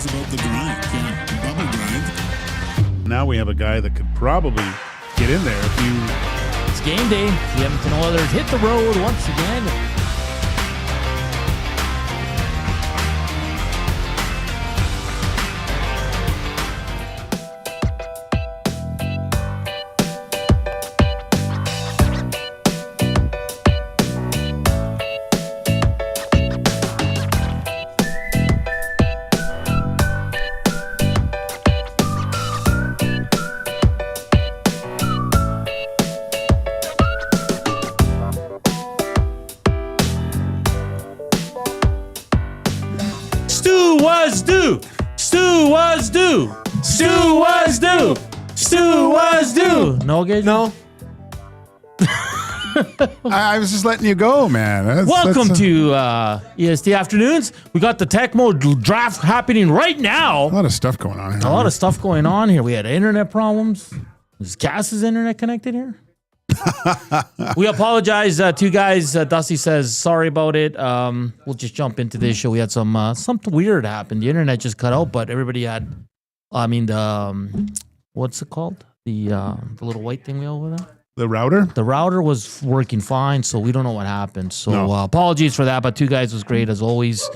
was about the grind. Yeah, the bubble grind. Now we have a guy that could probably get in there if you... It's game day. The Edmonton Oilers hit the road once again. Stu was due. No, Gage? No. I was just letting you go, man. Welcome to EST Afternoons. We got the Tecmo draft happening right now. A lot of stuff going on here. A lot of stuff going on here. We had internet problems. Is Cass's internet connected here? We apologize to you guys. Dusty says sorry about it. We'll just jump into this show. We had something weird happen. The internet just cut out, but everybody had. I mean, what's it called? The little white thing we have over there. The router? The router was working fine, so we don't know what happened. So apologies for that, but 2 guys was great as always.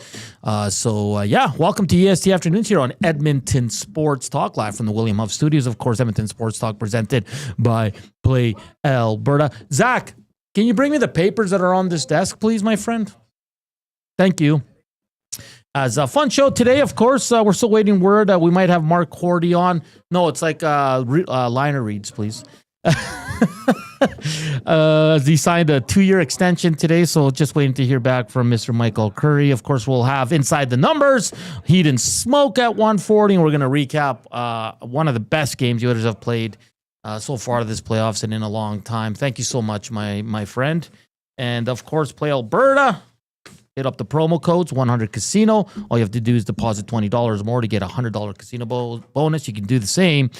Welcome to EST Afternoons here on Edmonton Sports Talk, live from the William Huff Studios. Of course, Edmonton Sports Talk presented by Play Alberta. Zach, can you bring me the papers that are on this desk, please, my friend? Thank you. As a fun show today, of course, we're still waiting word that we might have Mark Korte on. No, it's like liner reads, please. He signed a 2-year extension today, so just waiting to hear back from Mr. Michael Curry. Of course, we'll have Inside the Numbers, Heat and Smoke at 1:40, and we're going to recap one of the best games you others have played so far this playoffs and in a long time. Thank you so much, my friend. And, of course, Play Alberta. Hit up the promo codes, 100 Casino. All you have to do is deposit $20 more to get a $100 casino bonus. You can do the same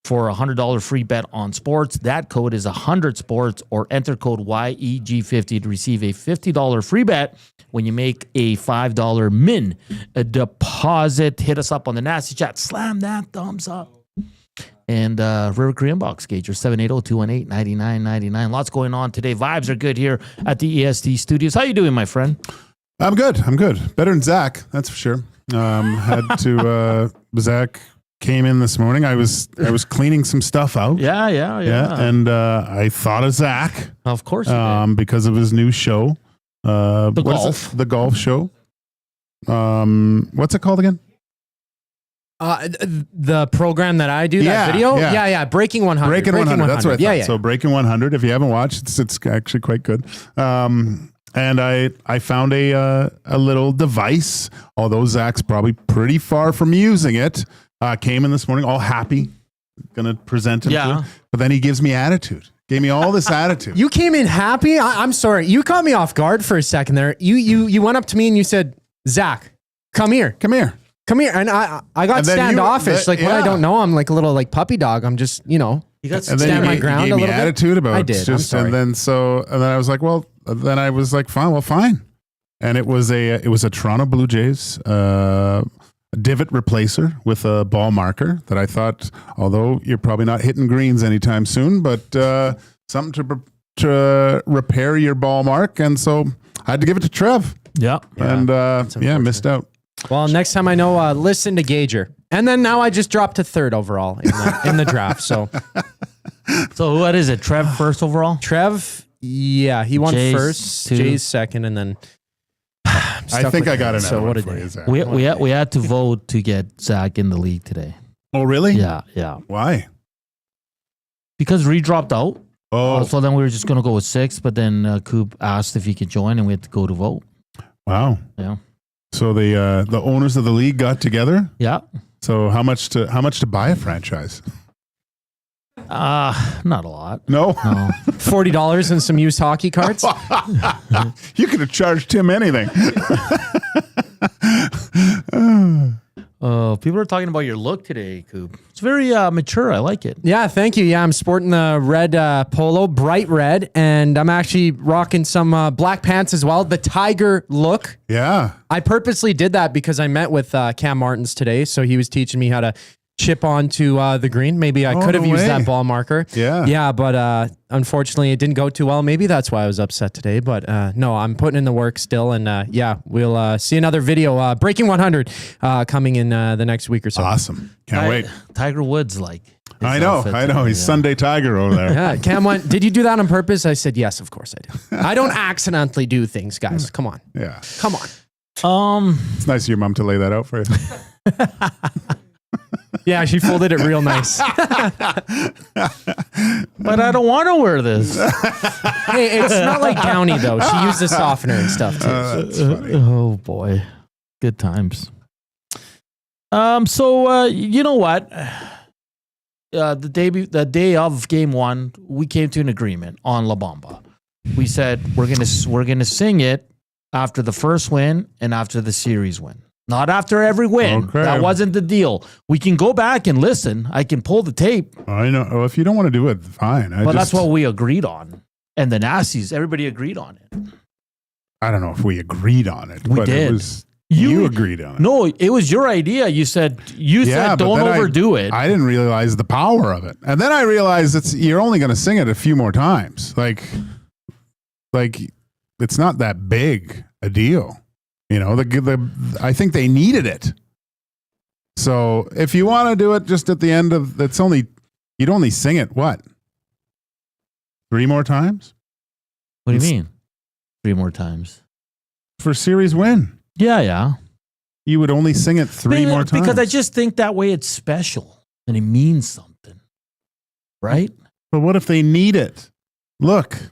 for a $100 free bet on sports. That code is 100 Sports, or enter code YEG50 to receive a $50 free bet when you make a $5 min deposit. Hit us up on the nasty chat. Slam that thumbs up. And River Korean Box, Gager, 780-218-9999. Lots going on today. Vibes are good here at the EST Studios. How you doing, my friend? I'm good. Better than Zach, that's for sure. Zach came in this morning. I was cleaning some stuff out. Yeah. And I thought of Zach. Of course you did. Because of his new show. The golf show. What's it called again? The program that I do, that video? Yeah. Breaking 100. Breaking 100. That's what I thought. Yeah. So Breaking 100, if you haven't watched, it's actually quite good. And I found a little device, although Zach's probably pretty far from using it. Came in this morning all happy, going to present him to it. But then he gives me attitude. Gave me all this attitude. You came in happy? I'm sorry. You caught me off guard for a second there. You went up to me and you said, Zach, come here. And I got standoffish. What I don't know. I'm like a little puppy dog. I'm just, You got stand my ground a little bit. Attitude about I did. I'm sorry. And then I was like, fine. And it was a Toronto Blue Jays divot replacer with a ball marker that I thought, although you're probably not hitting greens anytime soon, but something to repair your ball mark. And so I had to give it to Trev. Yeah. And missed out. Well, next time I know, listen to Gager. And then now I just dropped to 3rd overall in the draft. So what is it? Trev first overall? Trev, yeah, he won Jay's first, 2. Jay's second, and then I think I got another one for you, Zach. We had to vote to get Zach in the league today. Oh, really? Yeah. Why? Because Reed dropped out. Oh. So then we were just going to go with 6, but then Koob asked if he could join, and we had to go to vote. Wow. Yeah. So the owners of the league got together? Yeah. So how much to buy a franchise? Not a lot. No? $40 and some used hockey cards. You could have charged him anything. People are talking about your look today, Koob. It's very mature. I like it. Yeah, thank you. Yeah, I'm sporting the red polo, bright red, and I'm actually rocking some black pants as well. The tiger look. Yeah. I purposely did that because I met with Cam Martins today, so he was teaching me how to chip onto the green. Maybe I could have used that ball marker. Yeah, but unfortunately it didn't go too well. Maybe that's why I was upset today. But no, I'm putting in the work still, and yeah, we'll see another video. Breaking 100 coming in the next week or so. Awesome. Can't wait. Tiger Woods, like. I know. He's Sunday Tiger over there. Yeah, Cam went, did you do that on purpose? I said, yes, of course I did. I don't accidentally do things, guys. Come on. Yeah. Come on. It's nice of your mom to lay that out for you. Yeah, she folded it real nice. But I don't want to wear this. Hey, it's not like Downy, though. She used a softener and stuff, too. That's funny. Oh, boy. Good times. So, you know what? The day of game one, we came to an agreement on La Bamba. We said we're gonna sing it after the first win and after the series win. Not after every win. Okay. That wasn't the deal. We can go back and listen. I can pull the tape. I know. Well, if you don't want to do it, fine. But that's what we agreed on. And the Nasties, everybody agreed on it. I don't know if we agreed on it. We but did. It was, you agreed on it. No, it was your idea. You said don't overdo it. I didn't realize the power of it. And then I realized you're only going to sing it a few more times. Like it's not that big a deal. You know, I think they needed it. So if you want to do it just at the end of, you'd only sing it, what? 3 more times? What do you mean? 3 more times? For series win. Yeah. You would only sing it 3 more times. Because I just think that way it's special and it means something. Right? But what if they need it? Look.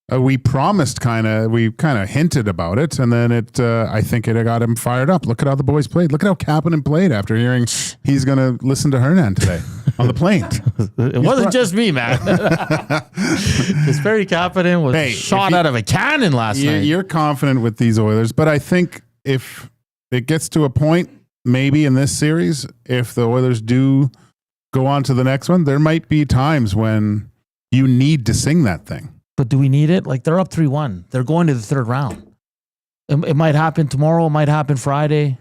We promised we kind of hinted about it, and then I think it got him fired up. Look at how the boys played. Look at how Kapanen played after hearing he's going to listen to Hernan today on the plane. It wasn't just me, man. Kasperi Kapanen was shot out of a cannon last night. You're confident with these Oilers, but I think if it gets to a point, maybe in this series, if the Oilers do go on to the next one, there might be times when you need to sing that thing. But do we need it? Like, they're up 3-1. They're going to the third round. It might happen tomorrow. It might happen Friday.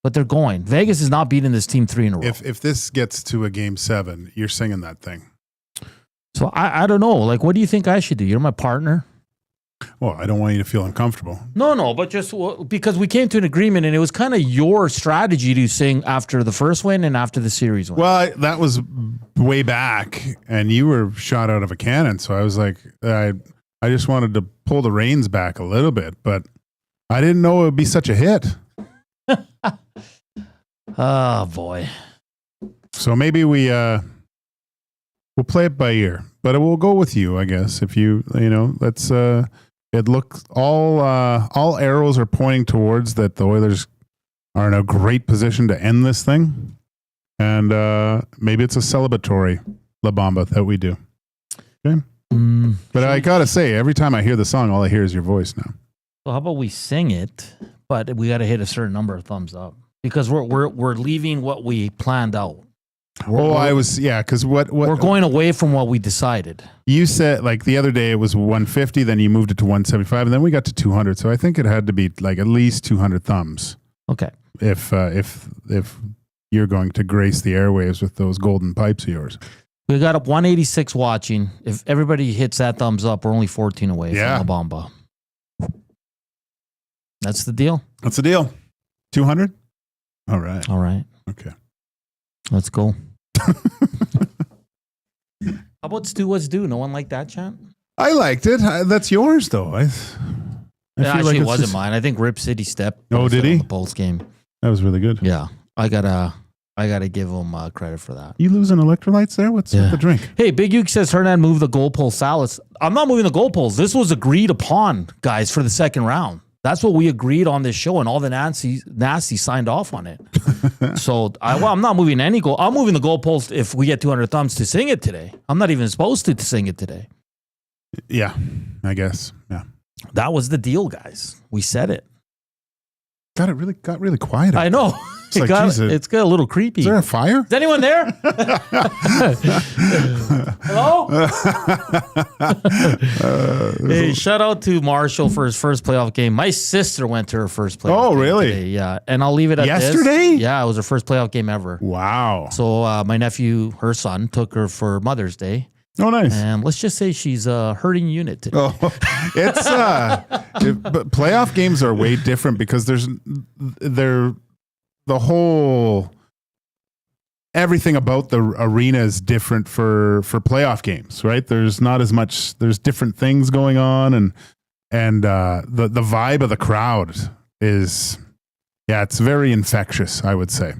But they're going. Vegas is not beating this team 3 in a row. If this gets to a game 7, you're singing that thing. So I don't know. Like, what do you think I should do? You're my partner. Well, I don't want you to feel uncomfortable. No, but just because we came to an agreement, and it was kind of your strategy to sing after the first win and after the series win. Well, that was way back, and you were shot out of a cannon. So I was like, I just wanted to pull the reins back a little bit, but I didn't know it would be such a hit. Oh, boy. So maybe we'll play it by ear, but we'll go with you, I guess. If let's. It looks all arrows are pointing towards that the Oilers are in a great position to end this thing, and maybe it's a celebratory La Bamba that we do. Okay, but I gotta say, every time I hear the song, all I hear is your voice now. Well, how about we sing it, but we got to hit a certain number of thumbs up because we're leaving what we planned out. Because what we're going away from what we decided. You said, like, the other day it was 150, then you moved it to 175, and then we got to 200. So I think it had to be like at least 200 thumbs. Okay. If you're going to grace the airwaves with those golden pipes of yours. We got up 186 watching. If everybody hits that thumbs up, we're only 14 away from La Bamba. That's the deal. 200? All right. Okay. Let's go. How about Stu What's Due? No one liked that chant? I liked it. That's yours, though. I Actually, it wasn't mine. I think Rip City Step. Oh, did he? The Pulse game. That was really good. Yeah. I gotta give him credit for that. You losing electrolytes there? What's with the drink? Hey, Big Uke says Hernan moved the goalpost. Salas. I'm not moving the goalposts. This was agreed upon, guys, for the second round. That's what we agreed on this show, and all the nasty signed off on it. So I'm not moving any goal. I'm moving the goalpost if we get 200 thumbs to sing it today. I'm not even supposed to sing it today. Yeah, I guess. Yeah, that was the deal, guys. We said it. Got really quiet. I know. It's like, geez, it's got a little creepy. is there a fire? Is anyone there? Hello? Hey, shout out to Marshall for his first playoff game. My sister went to her first playoff game really? today, yeah. And I'll leave it at Yesterday? this. Yeah, it was her first playoff game ever. Wow. So my nephew, her son, took her for Mother's Day. Oh, nice. And let's just say she's a hurting unit today. Oh, it's but playoff games are way different because the whole everything about the arena is different for playoff games, right? There's not as much. There's different things going on, and the vibe of the crowd is, yeah, it's very infectious. I would say,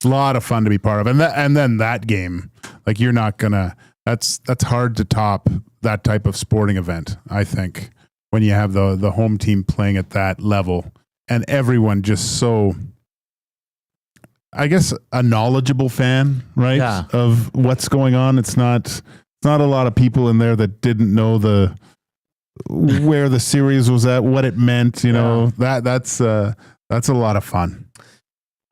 a lot of fun to be part of, and then that game, like you're not gonna. That's hard to top that type of sporting event. I think when you have the home team playing at that level and everyone just so. I guess a knowledgeable fan, right? Yeah. Of what's going on. It's not a lot of people in there that didn't know where the series was at, what it meant. You know, that's a lot of fun.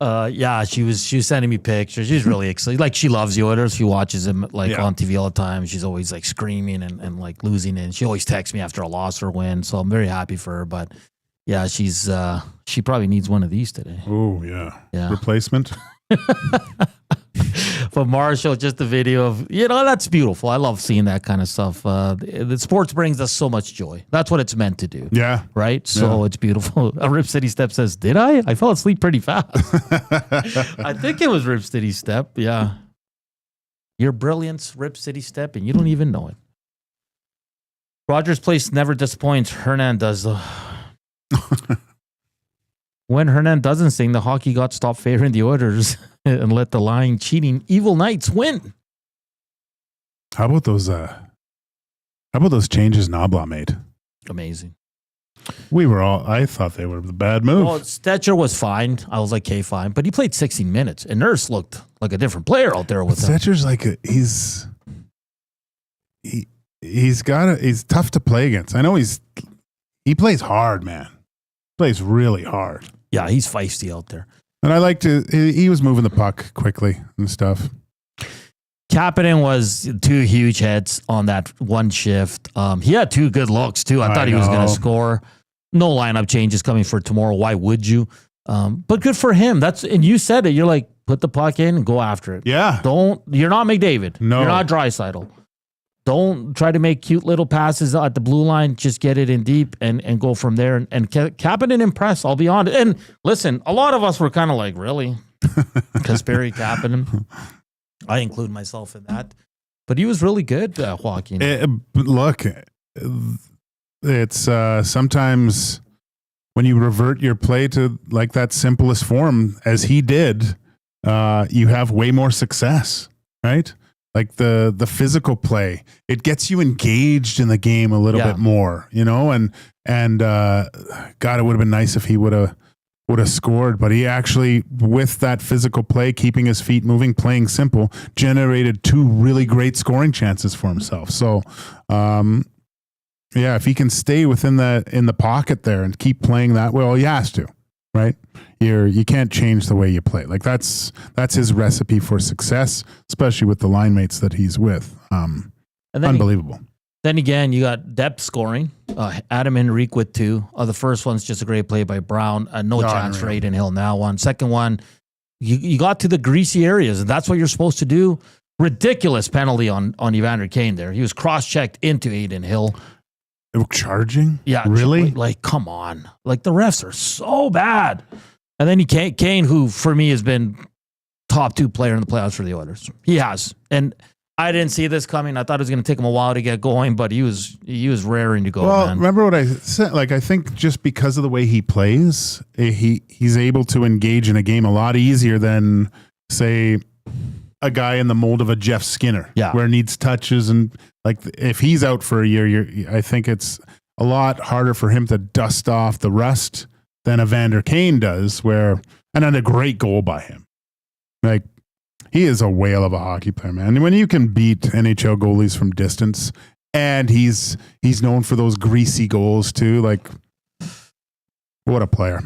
Yeah, she was sending me pictures. She's really excited. Like she loves the Oilers. She watches them on TV all the time. She's always like screaming and like losing. And she always texts me after a loss or win. So I'm very happy for her. But yeah, she probably needs one of these today. Oh yeah. Replacement. But Marshall, just the video of, that's beautiful. I love seeing that kind of stuff. The sports brings us so much joy. That's what it's meant to do. Yeah. Right? So it's beautiful. A Rip City Step says, did I? I fell asleep pretty fast. I think it was Rip City Step. Yeah. Your brilliance, Rip City Step, and you don't even know it. Rogers Place never disappoints. Hernan does, though. When Hernan doesn't sing, the hockey got stopped favoring the Oilers and let the lying, cheating, evil Knights win. How about those changes Nabla made? Amazing. I thought they were the bad move. Well, Stetcher was fine. I was like, okay, fine. But he played 16 minutes, and Nurse looked like a different player out there with him. Stetcher's like he's tough to play against. I know he plays hard, man. Plays really hard. Yeah, he's feisty out there. And I liked he was moving the puck quickly and stuff. Kapanen was 2 huge heads on that one shift. He had 2 good looks, too. I thought he was going to score. No lineup changes coming for tomorrow. Why would you? But good for him. And you said it. You're like, put the puck in and go after it. Yeah. You're not McDavid. No. You're not Draisaitl. Don't try to make cute little passes at the blue line. Just get it in deep and go from there. And Kapanen impressed, I'll be honest. And listen, a lot of us were kind of like, really? Kasperi, Kapanen. I include myself in that. But he was really good, Joaquin. Look, it's sometimes when you revert your play to like that simplest form, as he did, you have way more success, right? Like the physical play, it gets you engaged in the game a little bit more, and God, it would have been nice if he would have scored, but he actually, with that physical play, keeping his feet moving, playing simple, generated 2 really great scoring chances for himself. So, if he can stay in the pocket there and keep playing that way, well, he has to, right? You can't change the way you play. Like that's his recipe for success, especially with the line mates that he's with. Unbelievable. Then again, you got depth scoring. Adam Henrique with 2. The first one's just a great play by Brown. No chance for Aiden Hill now. Second one, you got to the greasy areas, and that's what you're supposed to do. Ridiculous penalty on Evander Kane there. He was cross-checked into Aiden Hill. Charging? Yeah. Really? Like, come on. Like, the refs are so bad. And then Kane, who for me has been top 2 player in the playoffs for the Oilers. He has. And I didn't see this coming. I thought it was going to take him a while to get going, but he was raring to go. Well, man. Remember what I said? Like, I think just because of the way he plays, he's able to engage in a game a lot easier than, say, a guy in the mold of a Jeff Skinner, where it needs touches. And like, if he's out for a year, I think it's a lot harder for him to dust off the rust than Evander Kane does, and then a great goal by him. Like, he is a whale of a hockey player, man. And when you can beat NHL goalies from distance, and he's known for those greasy goals too, like, what a player.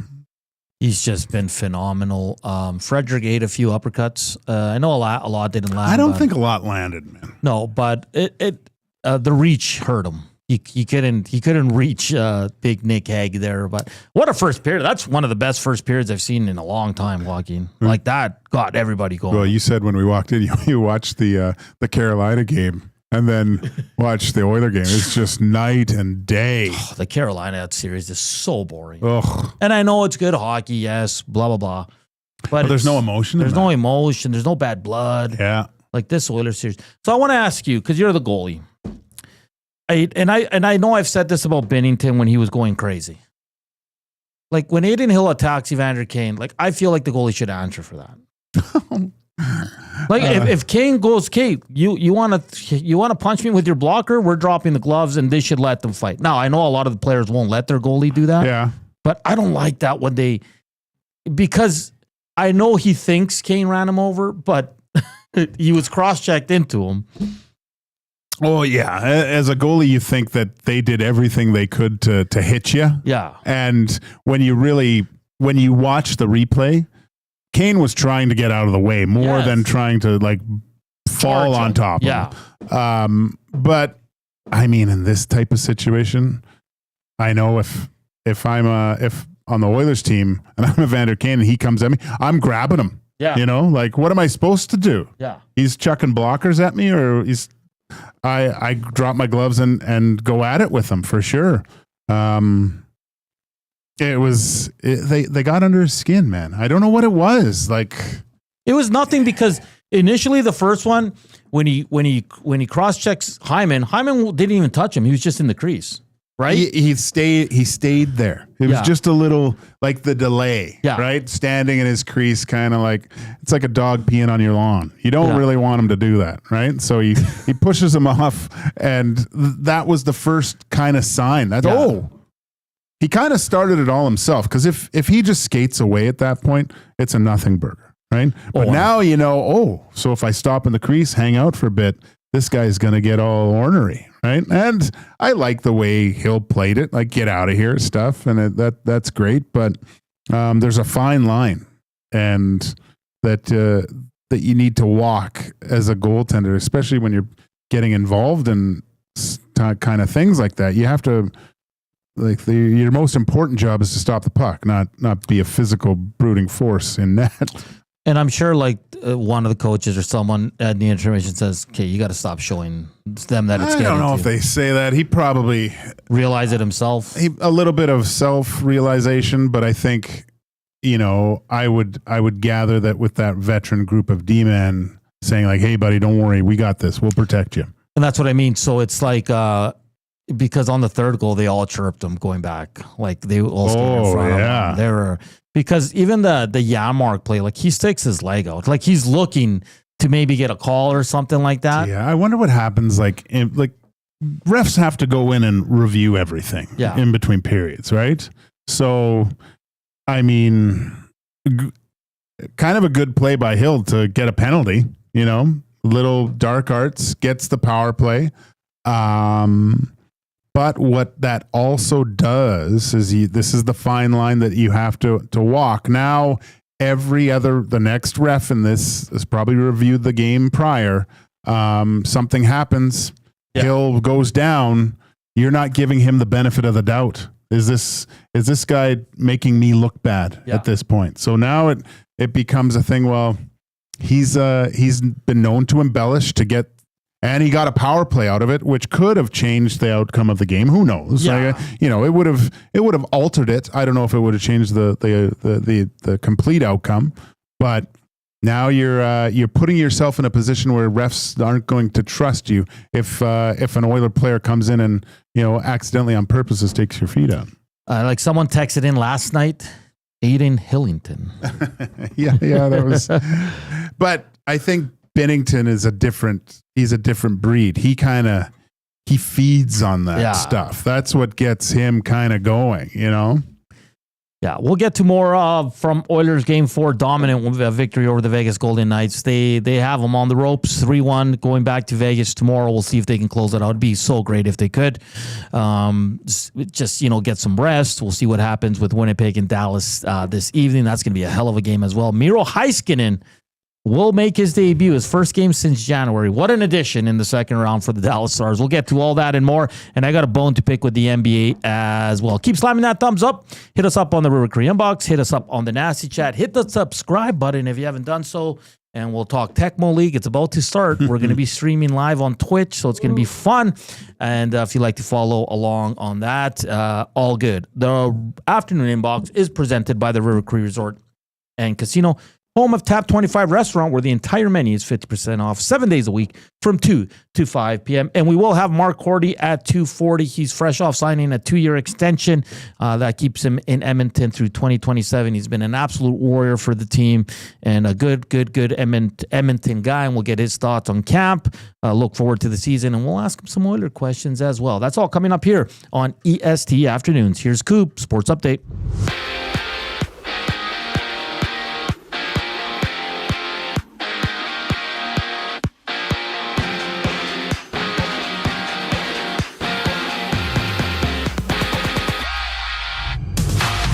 He's just been phenomenal. Frederick ate a few uppercuts. I know a lot didn't land. I don't think a lot landed, man. No, but the reach hurt him. He couldn't reach big Nick Hague there. But what a first period! That's one of the best first periods I've seen in a long time. Joaquin, like that got everybody going. Well, you said when we walked in, you watched the Carolina game. And then watch the Oiler game. It's just night and day. Oh, the Carolina series is so boring. Ugh. And I know it's good hockey, yes, blah, blah, blah. But there's no emotion. There's no emotion. There's no bad blood. Yeah. Like this Oiler series. So I want to ask you, because you're the goalie. I know I've said this about Binnington when he was going crazy. Like when Adin Hill attacks Evander Kane, like I feel like the goalie should answer for that. Like if Kane goes, Kate, you want to punch me with your blocker? We're dropping the gloves, and they should let them fight. Now I know a lot of the players won't let their goalie do that. Yeah, but I don't like that when because I know he thinks Kane ran him over, but he was cross-checked into him. Oh yeah, as a goalie, you think that they did everything they could to hit you. Yeah, and when you watch the replay, Kane was trying to get out of the way more than trying to like fall on top of him. But I mean, in this type of situation, I know if I'm on the Oilers team and I'm Evander Kane and he comes at me, I'm grabbing him. Yeah. You know, like what am I supposed to do? Yeah. He's chucking blockers at me, or I drop my gloves and go at it with him for sure. They got under his skin, man. I don't know what it was. Like it was nothing, because initially the first one, when he cross checks Hyman didn't even touch him. He was just in the crease, right? He stayed there. It was just a little like the delay, right? Standing in his crease, kind of like it's like a dog peeing on your lawn. You don't really want him to do that, right? So he pushes him off, and that was the first kind of sign. He kind of started it all himself, because if he just skates away at that point, it's a nothing burger, right? But now you know, so if I stop in the crease, hang out for a bit, this guy's going to get all ornery, right? And I like the way Hill played it, like get out of here stuff, and that's great. But there's a fine line, and that you need to walk as a goaltender, especially when you're getting involved in kind of things like that. You have to. Like your most important job is to stop the puck, not be a physical brooding force in net. And I'm sure like one of the coaches or someone at the intermission says, "Okay, you got to stop showing them that it's." I don't know if they say that. He probably realized it himself. A little bit of self-realization, but I think I would gather that with that veteran group of D-men saying like, "Hey, buddy, don't worry, we got this. We'll protect you." And that's what I mean. So it's like. Because on the third goal, they all chirped him going back. Like they all skated in front of him. They were, because even the Yamark play, like he sticks his leg out. Like he's looking to maybe get a call or something like that. Yeah, I wonder what happens. Like refs have to go in and review everything in between periods, right? So, I mean, kind of a good play by Hill to get a penalty, little dark arts, gets the power play. But what that also does is this is the fine line that you have to walk. Now, the next ref in this has probably reviewed the game prior. Something happens, Hill goes down. You're not giving him the benefit of the doubt. Is this guy making me look bad at this point? So now it becomes a thing. Well, he's been known to embellish to get. And he got a power play out of it, which could have changed the outcome of the game. Who knows? Yeah. It would have altered it. I don't know if it would have changed the complete outcome. But now you're putting yourself in a position where refs aren't going to trust you if an Oiler player comes in and accidentally on purpose takes your feet out. Like someone texted in last night, Aiden Hillington. yeah, that was. But I think Binnington is he's a different breed. He feeds on that stuff. That's what gets him kind of going, Yeah, we'll get to more from Oilers Game 4 dominant victory over the Vegas Golden Knights. They have them on the ropes, 3-1, going back to Vegas tomorrow. We'll see if they can close it out. It'd be so great if they could. Just get some rest. We'll see what happens with Winnipeg and Dallas this evening. That's going to be a hell of a game as well. Miro Heiskanen will make his debut, his first game since January. What an addition in the second round for the Dallas Stars. We'll get to all that and more. And I got a bone to pick with the NBA as well. Keep slamming that thumbs up. Hit us up on the River Cree inbox. Hit us up on the Nasty Chat. Hit the subscribe button if you haven't done so. And we'll talk Tecmo League. It's about to start. We're going to be streaming live on Twitch, so it's going to be fun. And if you'd like to follow along on that, all good. The afternoon inbox is presented by the River Cree Resort and Casino, home of Tap 25 restaurant, where the entire menu is 50% off 7 days a week from 2 to 5 p.m. And we will have Mark Korte at 240. He's fresh off signing a 2-year extension that keeps him in Edmonton through 2027. He's been an absolute warrior for the team and a good Edmonton guy. And we'll get his thoughts on camp. Look forward to the season, and we'll ask him some Oiler questions as well. That's all coming up here on EST Afternoons. Here's Koob, Sports Update.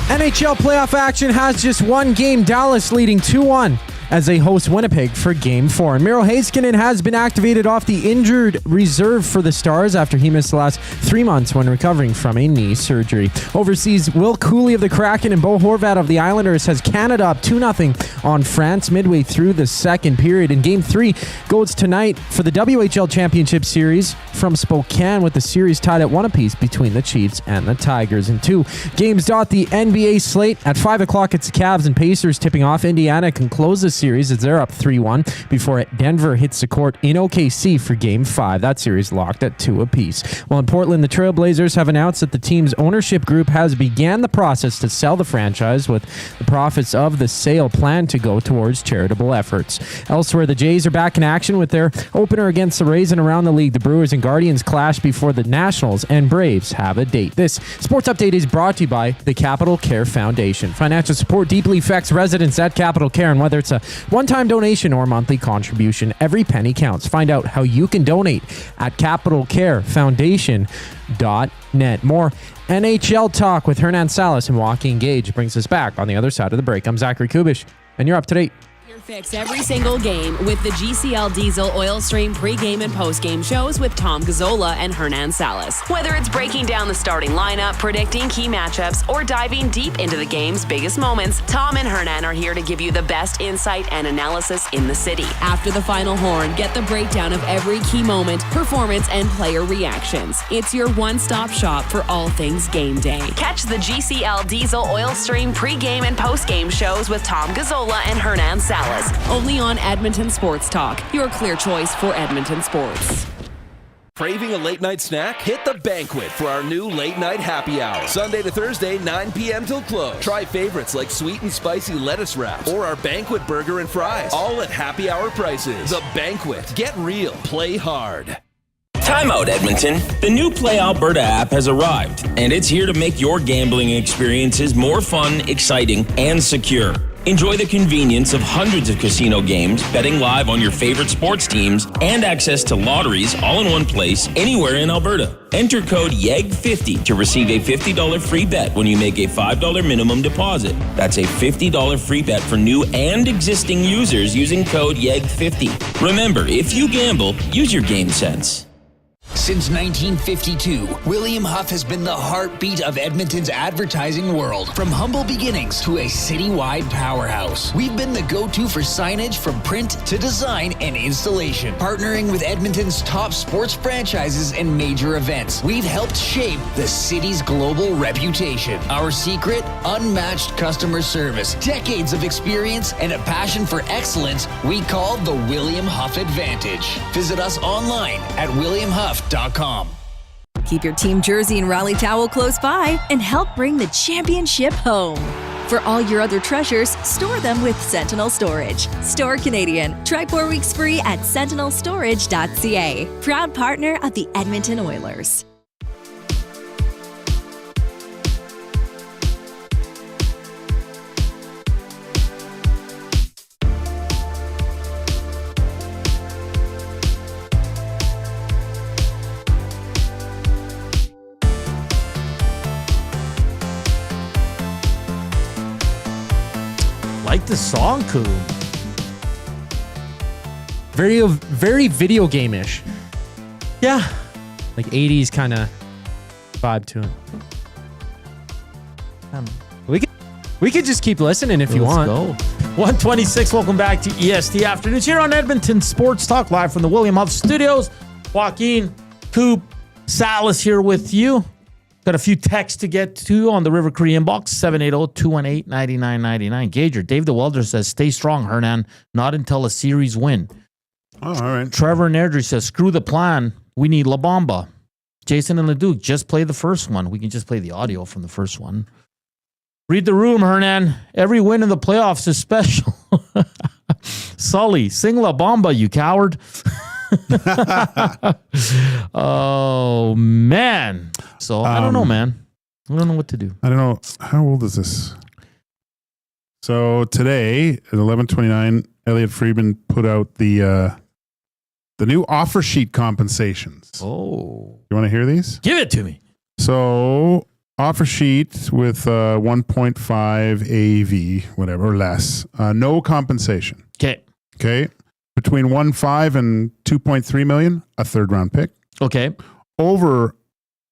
NHL playoff action has just one game. Dallas leading 2-1 as they host Winnipeg for Game 4. And Miro Heiskanen has been activated off the injured reserve for the Stars after he missed the last 3 months when recovering from a knee surgery. Overseas, Will Cooley of the Kraken and Bo Horvat of the Islanders has Canada up 2-0 on France midway through the second period. And Game 3 goes tonight for the WHL Championship Series from Spokane, with the series tied at 1 apiece between the Chiefs and the Tigers. And 2 games dot the NBA slate. At 5 o'clock, it's the Cavs and Pacers tipping off. Indiana can close the series as they're up 3-1 before Denver hits the court in OKC for Game 5. That series locked at 2 apiece. While in Portland, the Trailblazers have announced that the team's ownership group has began the process to sell the franchise, with the profits of the sale planned to go towards charitable efforts. Elsewhere, the Jays are back in action with their opener against the Rays, and around the league, the Brewers and Guardians clash before the Nationals and Braves have a date. This sports update is brought to you by the Capital Care Foundation. Financial support deeply affects residents at Capital Care, and whether it's a one-time donation or monthly contribution, every penny counts. Find out how you can donate at capitalcarefoundation.net. More NHL talk with Hernan Salas and Joaquin Gage brings us back on the other side of the break. I'm Zachary Koob, and you're up to date. Fix every single game with the GCL Diesel Oil Stream pre-game and post-game shows with Tom Gazzola and Hernan Salas. Whether it's breaking down the starting lineup, predicting key matchups, or diving deep into the game's biggest moments, Tom and Hernan are here to give you the best insight and analysis in the city. After the final horn, get the breakdown of every key moment, performance, and player reactions. It's your one-stop shop for all things game day. Catch the GCL Diesel Oil Stream pre-game and post-game shows with Tom Gazzola and Hernan Salas. Only on Edmonton Sports Talk, your clear choice for Edmonton sports. Craving a late night snack? Hit the Banquet for our new late night happy hour. Sunday to Thursday, 9 p.m. till close. Try favorites like sweet and spicy lettuce wraps or our Banquet burger and fries, all at happy hour prices. The Banquet. Get real. Play hard. Time out, Edmonton. The new Play Alberta app has arrived, and it's here to make your gambling experiences more fun, exciting, and secure. Enjoy the convenience of hundreds of casino games, betting live on your favorite sports teams, and access to lotteries all in one place, anywhere in Alberta. Enter code YEG50 to receive a $50 free bet when you make a $5 minimum deposit. That's a $50 free bet for new and existing users using code YEG50. Remember, if you gamble, use your game sense. Since 1952, William Huff has been the heartbeat of Edmonton's advertising world. From humble beginnings to a citywide powerhouse, we've been the go-to for signage from print to design and installation. Partnering with Edmonton's top sports franchises and major events, we've helped shape the city's global reputation. Our secret? Unmatched customer service, decades of experience, and a passion for excellence we call the William Huff Advantage. Visit us online at williamhuff.com. Keep your team jersey and rally towel close by and help bring the championship home. For all your other treasures, store them with Sentinel Storage. Store Canadian. Try 4 weeks free at sentinelstorage.ca. Proud partner of the Edmonton Oilers. like this song, Koob. Very video game-ish. Yeah. Like 80s kind of vibe to it. We could just keep listening if you want. Let's go. 126, welcome back to EST Afternoons here on Edmonton Sports Talk, live from the William Huff Studios. Joaquin Gage Salas here with you. Got a few texts to get to on the River Cree inbox, 780-218-9999. Gager, Dave the Welder says, stay strong, Hernan, not until a series win. Oh, all right. Trevor Nerdry says, screw the plan, we need La Bamba. Jason and Leduc, just play the first one. We can just play the audio from the first one. Read the room, Hernan. Every win in the playoffs is special. Sully, sing La Bamba, you coward. Oh, man. So, I don't know, man. I don't know what to do. I don't know. How old is this? So, today, at 11:29, Elliot Friedman put out the new offer sheet compensations. Oh. You want to hear these? Give it to me. So, offer sheet with 1.5 AV, whatever, or less. No compensation. Okay. Between 1.5 and 2.3 million, a third round pick. Okay. Over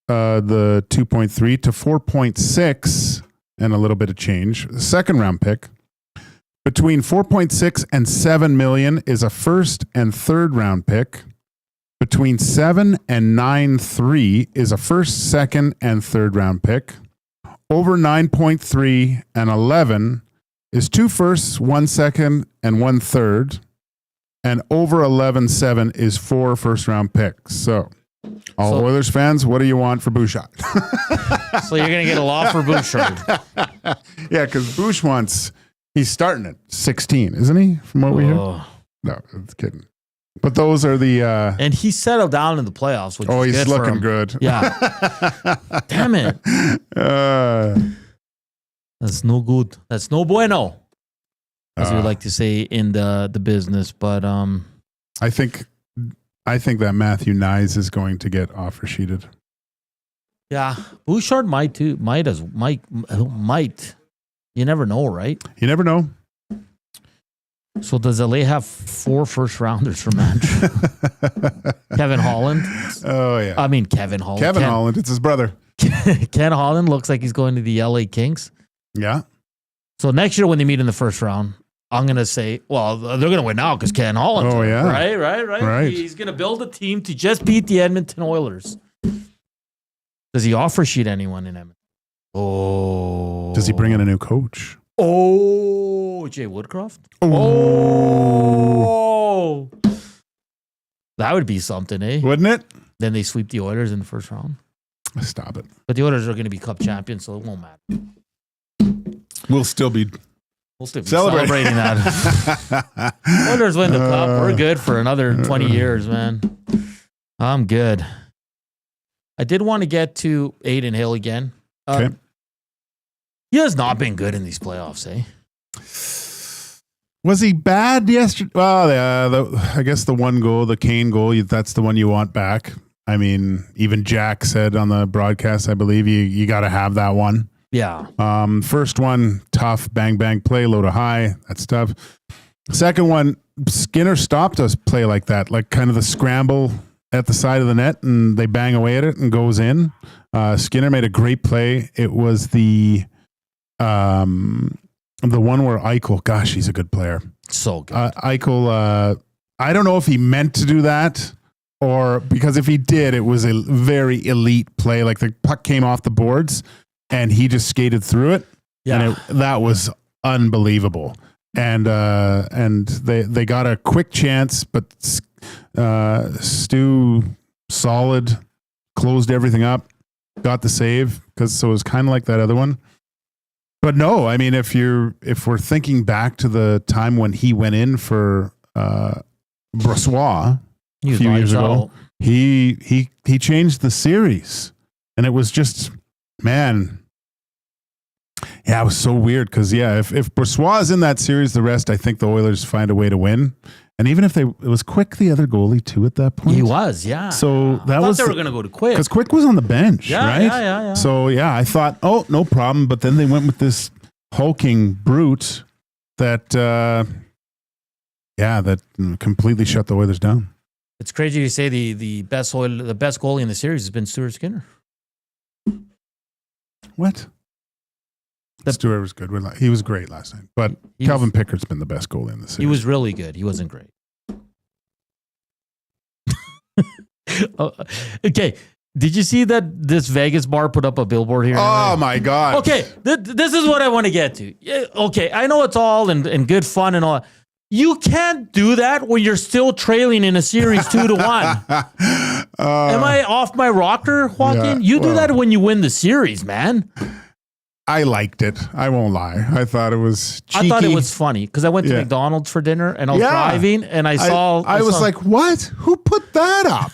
the 2.3 to 4.6 and a little bit of change, second round pick. Between 4.6 and 7 million is a first and third round pick. Between 7 and 9.3 is a first, second, and third round pick. Over 9.3 and 11 is 2 firsts, 1 second, and 1 third. And over 11.7 is 4 first round picks. So, Oilers fans, what do you want for Bouchard? So you're going to get a lot for Bouchard. Yeah, because Bush he's starting at 16, isn't he? From what we hear? No, I'm kidding. But those are the... and he settled down in the playoffs, which is he's good looking for him. good. Yeah. Damn it. That's no good. That's no bueno, as we like to say in the business. But I think that Matthew Nyes is going to get offer sheeted. Yeah, Bouchard might too. Might. You never know, right? You never know. So does LA have 4 first rounders for Andrew? Kevin Holland. Oh yeah. I mean Kevin Holland. Kevin Holland. It's his brother. Ken Holland looks like he's going to the LA Kings. Yeah. So next year when they meet in the first round, I'm going to say, well, they're going to win now because Ken Holland. Oh, yeah. Right. He's going to build a team to just beat the Edmonton Oilers. Does he offer sheet anyone in Edmonton? Oh. Does he bring in a new coach? Oh, Jay Woodcroft? Oh. That would be something, eh? Wouldn't it? Then they sweep the Oilers in the first round. Stop it. But the Oilers are going to be Cup champions, so it won't matter. We'll still be celebrating that. Oilers win the Cup. We're good for another 20 years, man. I'm good. I did want to get to Aiden Hill again. Okay. He has not been good in these playoffs, eh? Was he bad yesterday? Well, I guess the one goal, the Kane goal, that's the one you want back. I mean, even Jack said on the broadcast, I believe, you got to have that one. Yeah. First one, tough, bang, bang play, low to high. That's tough. Second one, Skinner stopped us play like that, like kind of the scramble at the side of the net, and they bang away at it and goes in. Skinner made a great play. It was the one where Eichel, gosh, he's a good player. So good. Eichel, I don't know if he meant to do that, or because if he did, it was a very elite play. Like the puck came off the boards and he just skated through it. Yeah. And that was unbelievable. And they got a quick chance, but Stu, solid, closed everything up, got the save, so it was kind of like that other one. But no, I mean, if we're thinking back to the time when he went in for Brossois a few years ago, he changed the series, and it was just, man, yeah, it was so weird because if Brossois is in that series, the rest I think the Oilers find a way to win. And even if it was Quick the other goalie too at that point. He was, yeah. So I thought they were going to go to Quick because Quick was on the bench, right? Yeah. So I thought, oh, no problem. But then they went with this hulking brute that completely shut the Oilers down. It's crazy to say the best goalie in the series has been Stuart Skinner. What? Stuart was good. He was great last night. But Calvin Pickett's been the best goalie in the series. He was really good. He wasn't great. Okay. Did you see that this Vegas bar put up a billboard here? Oh, my God. Okay. This is what I want to get to. Yeah, okay. I know it's all and good fun and all. You can't do that when you're still trailing in a series 2-1. Am I off my rocker, Joaquin? You do that when you win the series, man. I liked it. I won't lie. I thought it was cheeky. I thought it was funny because I went to McDonald's for dinner and I was driving and I saw. I was like, what? Who put that up?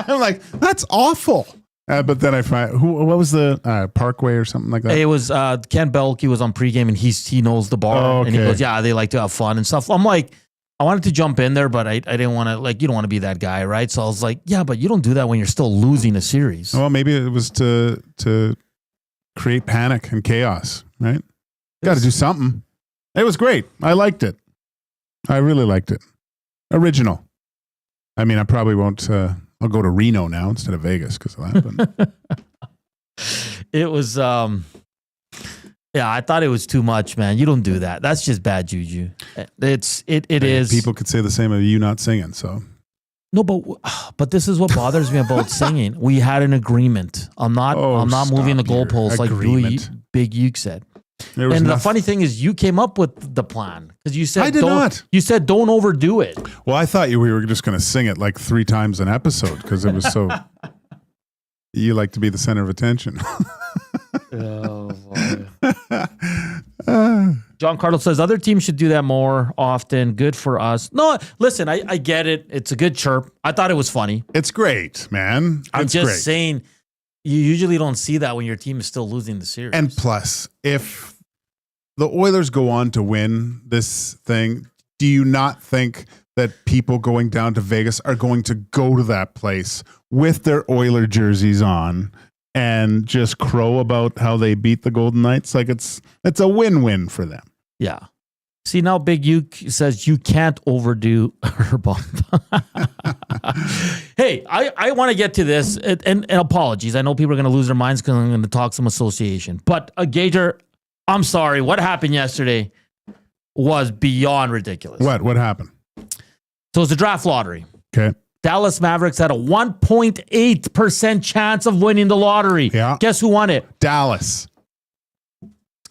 I'm like, that's awful. But then I find what was the Parkway or something like that? It was Ken Belke was on pregame and he knows the bar and he goes, yeah, they like to have fun and stuff. I'm like, I wanted to jump in there, but I didn't want to, like, you don't want to be that guy, right? So I was like, yeah, but you don't do that when you're still losing a series. Well, maybe it was to create panic and chaos, right? Got to do something. It was great. I liked it. I really liked it. Original. I mean, I probably won't. I'll go to Reno now instead of Vegas because of that. It was, I thought it was too much, man. You don't do that. That's just bad juju. It is. People could say the same of you not singing. So no, but this is what bothers me about singing. We had an agreement. I'm not moving the goalposts like Big Uke said. And the funny thing is, you came up with the plan because you said I did not. You said don't overdo it. Well, I thought we were just going to sing it like 3 times an episode because it was so. You like to be the center of attention. Oh, boy. John Carlos says other teams should do that more often. Good for us. No, listen, I get it. It's a good chirp. I thought it was funny. It's great, man. I'm just saying, you usually don't see that when your team is still losing the series. And plus, if the Oilers go on to win this thing, do you not think that people going down to Vegas are going to go to that place with their Oiler jerseys on and just crow about how they beat the Golden Knights? Like it's a win-win for them. Yeah. See, now Big Uke says you can't overdo her bump. Hey, I want to get to this, and apologies. I know people are going to lose their minds because I'm going to talk some association. But Gager, I'm sorry. What happened yesterday was beyond ridiculous. What happened? So it's a draft lottery. Okay. Dallas Mavericks had a 1.8% chance of winning the lottery. Yeah. Guess who won it? Dallas.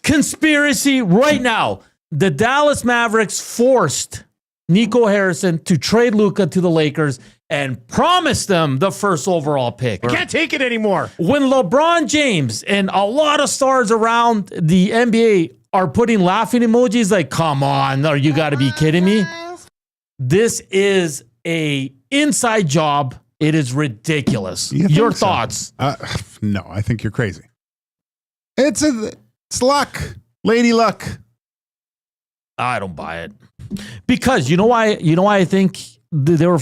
Conspiracy right now. The Dallas Mavericks forced Nico Harrison to trade Luka to the Lakers and promised them the first overall pick. I can't take it anymore. When LeBron James and a lot of stars around the NBA are putting laughing emojis like, come on, or you got to be kidding me. This is a inside job. It is ridiculous. Your thoughts? No, I think you're crazy. It's luck. Lady luck. I don't buy it. Because you know why I think they were,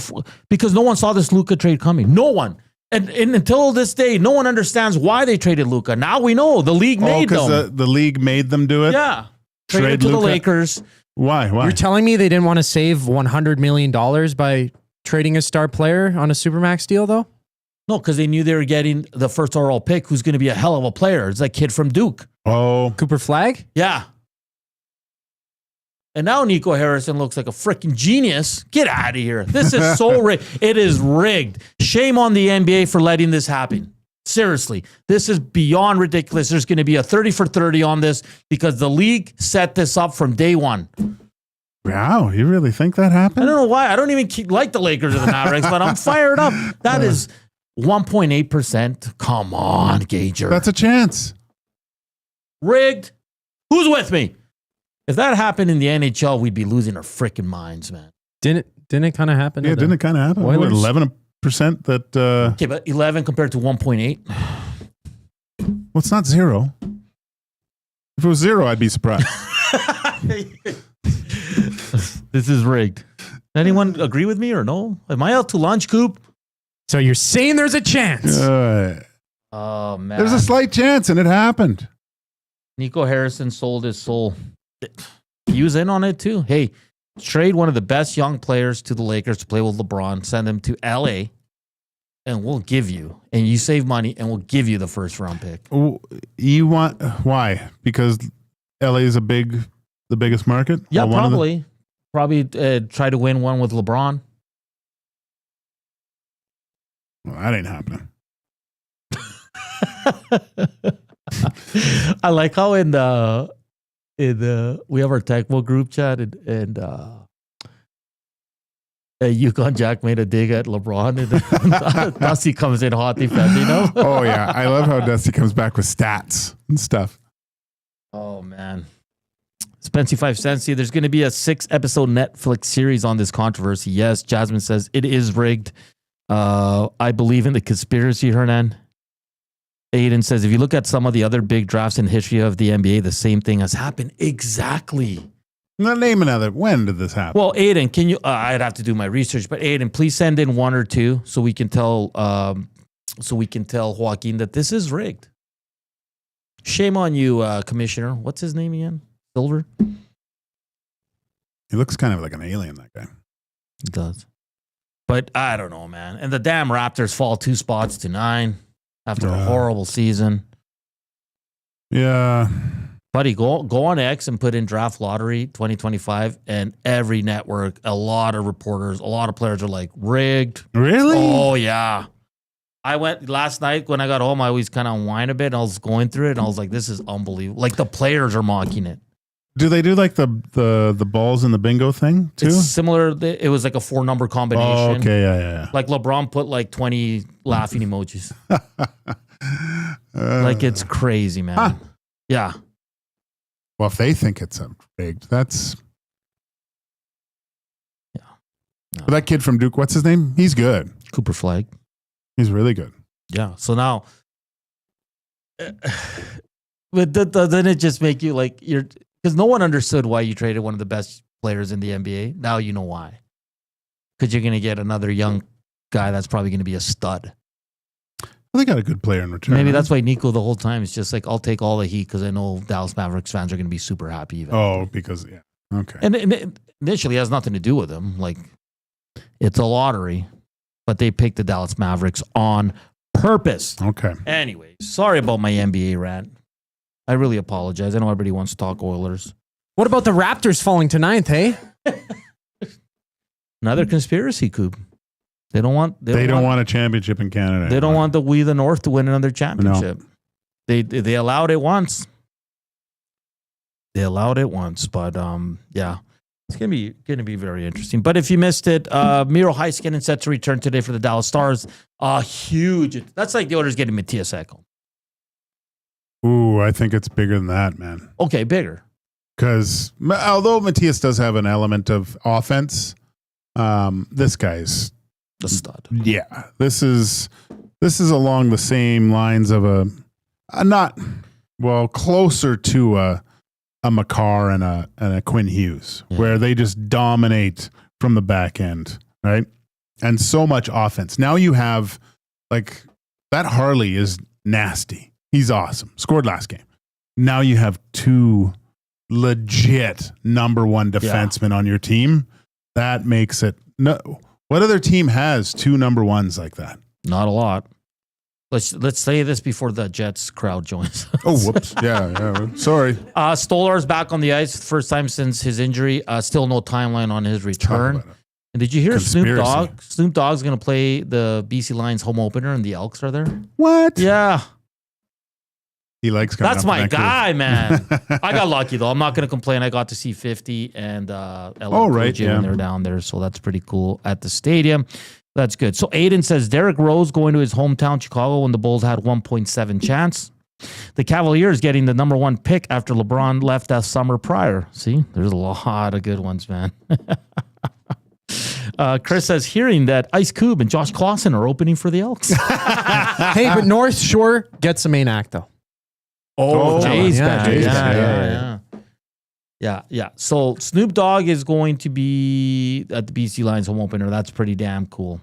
because no one saw this Luka trade coming. No one. And until this day, no one understands why they traded Luka. Now we know the league made them. Because the league made them do it? Yeah. Traded to Luka. The Lakers. Why? You're telling me they didn't want to save $100 million by trading a star player on a Supermax deal, though? No, because they knew they were getting the first overall pick, who's going to be a hell of a player. It's that kid from Duke. Oh. Cooper Flagg? Yeah. And now Nico Harrison looks like a freaking genius. Get out of here. This is so rigged. It is rigged. Shame on the NBA for letting this happen. Seriously, this is beyond ridiculous. There's going to be a 30 for 30 on this because the league set this up from day one. Wow, you really think that happened? I don't know why. I don't even like the Lakers or the Mavericks, but I'm fired up. That is 1.8%. Come on, Gager. That's a chance. Rigged. Who's with me? If that happened in the NHL, we'd be losing our freaking minds, man. Didn't it kind of happen? Yeah, didn't it kind of happen? What, 11% that... Okay, but 11 compared to 1.8? Well, it's not 0. If it was 0, I'd be surprised. This is rigged. Anyone agree with me or no? Am I out to lunch, Coop? So you're saying there's a chance? Oh, man. There's a slight chance, and it happened. Nico Harrison sold his soul. He was in on it too. Hey, trade one of the best young players to the Lakers to play with LeBron. Send him to LA, and we'll give you. And you save money, and we'll give you the first round pick. You want why? Because LA is the biggest market. Yeah, probably. Probably try to win one with LeBron. Well, that ain't happening. I like how in the we have our Tecmo group chat and Yukon Jack made a dig at LeBron and Dusty comes in hot defending him. Oh yeah, I love how Dusty comes back with stats and stuff. Oh man. Spency 5 cents. There's going to be a 6-episode Netflix series on this controversy. Yes, Jasmine says it is rigged. I believe in the conspiracy, Hernan. Aiden says, if you look at some of the other big drafts in history of the NBA, the same thing has happened. Exactly. Now name another. When did this happen? Well, Aiden, can you? I'd have to do my research, but Aiden, please send in one or two so we can tell Joaquin that this is rigged. Shame on you, Commissioner. What's his name again? Silver. He looks kind of like an alien. That guy. He does. But I don't know, man. And the damn Raptors fall 2 spots to 9 after a horrible season. Yeah. Buddy, go on X and put in draft lottery 2025, and every network, a lot of reporters, a lot of players are like, rigged. Really? Oh, yeah. I went last night when I got home, I always kind of whine a bit, and I was going through it, and I was like, this is unbelievable. Like, the players are mocking it. Do they do like the balls in the bingo thing too? It's similar. It was like a 4-number combination. Oh, okay, yeah. Like LeBron put like 20 laughing emojis. Like it's crazy, man. Huh. Yeah. Well, if they think it's rigged, that's No. But that kid from Duke. What's his name? He's good. Cooper Flag. He's really good. Yeah. So now, but doesn't it just make you like because no one understood why you traded one of the best players in the NBA. Now you know why. Because you're going to get another young guy that's probably going to be a stud. Well, they got a good player in return. Maybe that's why Nico the whole time is just like, I'll take all the heat because I know Dallas Mavericks fans are going to be super happy. Eventually. Oh, because, yeah. Okay. And it initially has nothing to do with him. Like, it's a lottery, but they picked the Dallas Mavericks on purpose. Okay. Anyway, sorry about my NBA rant. I really apologize. I know everybody wants to talk Oilers. What about the Raptors falling to 9th, hey? Another conspiracy, Koob. They don't want a championship in Canada. They don't want the North to win another championship. No. They allowed it once. But yeah. It's gonna be very interesting. But if you missed it, Miro Heiskanen set to return today for the Dallas Stars. Huge. That's like the Oilers getting Matthias Ekholm. Ooh, I think it's bigger than that, man. Okay, bigger. Because although Matthias does have an element of offense, this guy's a stud. Yeah, this is along the same lines of a closer to a Makar and a Quinn Hughes, where they just dominate from the back end, right? And so much offense. Now you have like that Harley is nasty. He's awesome. Scored last game. Now you have 2 legit number 1 defensemen on your team. That makes it no. What other team has 2 number 1s like that? Not a lot. Let's say this before the Jets crowd joins. Oh, whoops. Yeah. Sorry. Stolar's back on the ice. First time since his injury. Still no timeline on his return. And did you hear Snoop Dogg? Snoop Dogg's going to play the BC Lions home opener and the Elks are there? What? Yeah. He likes coming That's up my in that guy, group. man. I got lucky, though. I'm not going to complain. I got to see 50 and LA right, Jim when they're down there, so that's pretty cool at the stadium. That's good. So Aiden says Derrick Rose going to his hometown, Chicago, when the Bulls had 1.7 chance. The Cavaliers getting the number 1 pick after LeBron left that summer prior. See, there's a lot of good ones, man. Chris says, hearing that Ice Cube and Josh Clausen are opening for the Elks. Hey, but North Shore gets the main act, though. Oh, Jay's yeah, back. Yeah. So Snoop Dogg is going to be at the BC Lions home opener. That's pretty damn cool.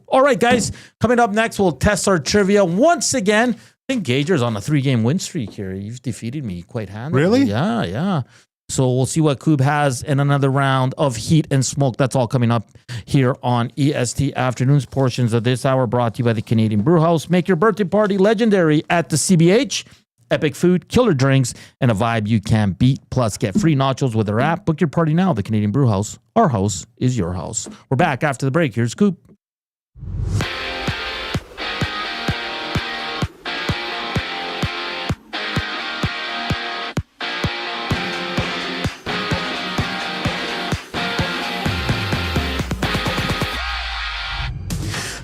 All right, guys. Coming up next, we'll test our trivia once again. I think Gager's on a 3-game win streak here. You've defeated me quite handily. Really? Yeah. So we'll see what Koob has in another round of Heat and Smoke. That's all coming up here on EST Afternoons. Portions of this hour brought to you by the Canadian Brewhouse. Make your birthday party legendary at the CBH. Epic food, killer drinks, and a vibe you can't beat. Plus, get free nachos with their app. Book your party now. The Canadian Brewhouse. Our house is your house. We're back after the break. Here's Koob.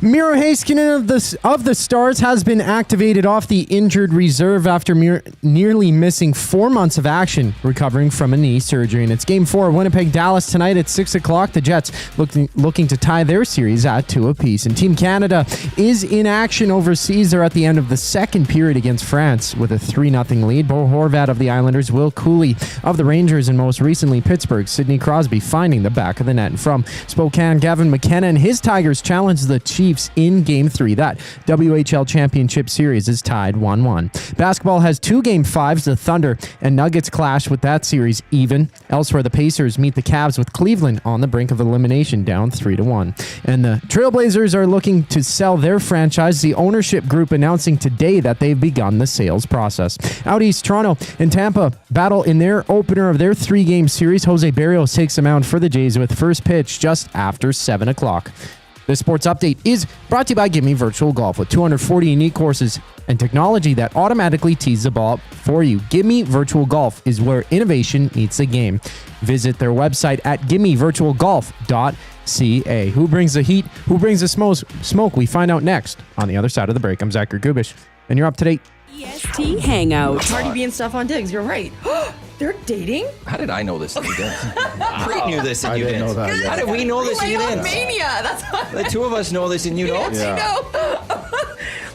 Miro Heiskanen of the Stars has been activated off the injured reserve after nearly missing 4 months of action, recovering from a knee surgery. And it's Game 4, Winnipeg-Dallas tonight at 6 o'clock. The Jets looking to tie their series at 2 apiece. And Team Canada is in action overseas. They're at the end of the second period against France with a 3-0 lead. Bo Horvat of the Islanders, Will Cooley of the Rangers, and most recently Pittsburgh, Sidney Crosby finding the back of the net. And from Spokane, Gavin McKenna and his Tigers challenged the Chiefs in Game 3. That WHL Championship Series is tied 1-1. Basketball has 2 Game 5s. The Thunder and Nuggets clash with that series even. Elsewhere, the Pacers meet the Cavs with Cleveland on the brink of elimination, down 3-1. And the Trailblazers are looking to sell their franchise. The ownership group announcing today that they've begun the sales process. Out east, Toronto and Tampa battle in their opener of their 3-game series. Jose Barrios takes the mound for the Jays with first pitch just after 7 o'clock. This sports update is brought to you by Gimme Virtual Golf with 240 unique courses and technology that automatically tees the ball up for you. Gimme Virtual Golf is where innovation meets the game. Visit their website at gimmevirtualgolf.ca. Who brings the heat? Who brings the smoke? We find out next on the other side of the break. I'm Zachary Koob Kubusch, and you're up to date. EST Hangout. Cardi B and Stephon Diggs, you're right. They're dating? How did I know this and you didn't? Preet knew this and I you didn't didn't. know that yet. How did we know this and you didn't? Mania. That's what The two of us know this and you don't? I know.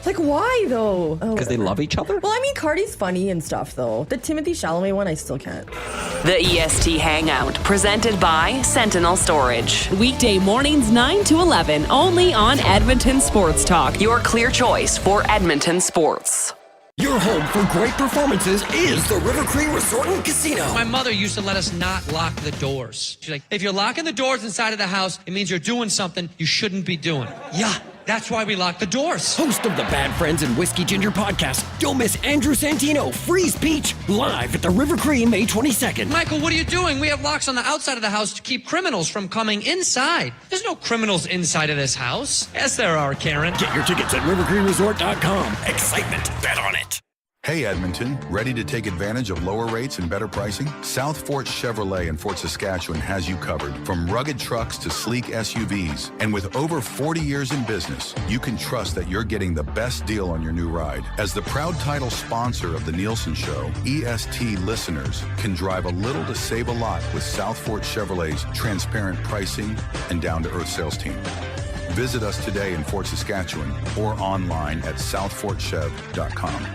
Like, why though? Because they love each other? Well, I mean, Cardi's funny and stuff though. The Timothy Chalamet one, I still can't. The EST Hangout, presented by Sentinel Storage. Weekday mornings 9 to 11, only on Edmonton Sports Talk. Your clear choice for Edmonton sports. Your home for great performances is the River Cree Resort and Casino. My mother used to let us not lock the doors. She's like, if you're locking the doors inside of the house, it means you're doing something you shouldn't be doing. Yeah, that's why we lock the doors. Host of the Bad Friends and Whiskey Ginger podcast, don't miss Andrew Santino, Freeze Peach, live at the River Cree May 22nd. Michael, what are you doing? We have locks on the outside of the house to keep criminals from coming inside. There's no criminals inside of this house. Yes, there are, Karen. Get your tickets at rivercreeresort.com. Excitement, bet on it. Hey Edmonton, ready to take advantage of lower rates and better pricing? South Fort Chevrolet in Fort Saskatchewan has you covered. From rugged trucks to sleek SUVs. And with over 40 years in business, you can trust that you're getting the best deal on your new ride. As the proud title sponsor of the Nielsen Show, EST listeners can drive a little to save a lot with South Fort Chevrolet's transparent pricing and down-to-earth sales team. Visit us today in Fort Saskatchewan or online at southfortchev.com.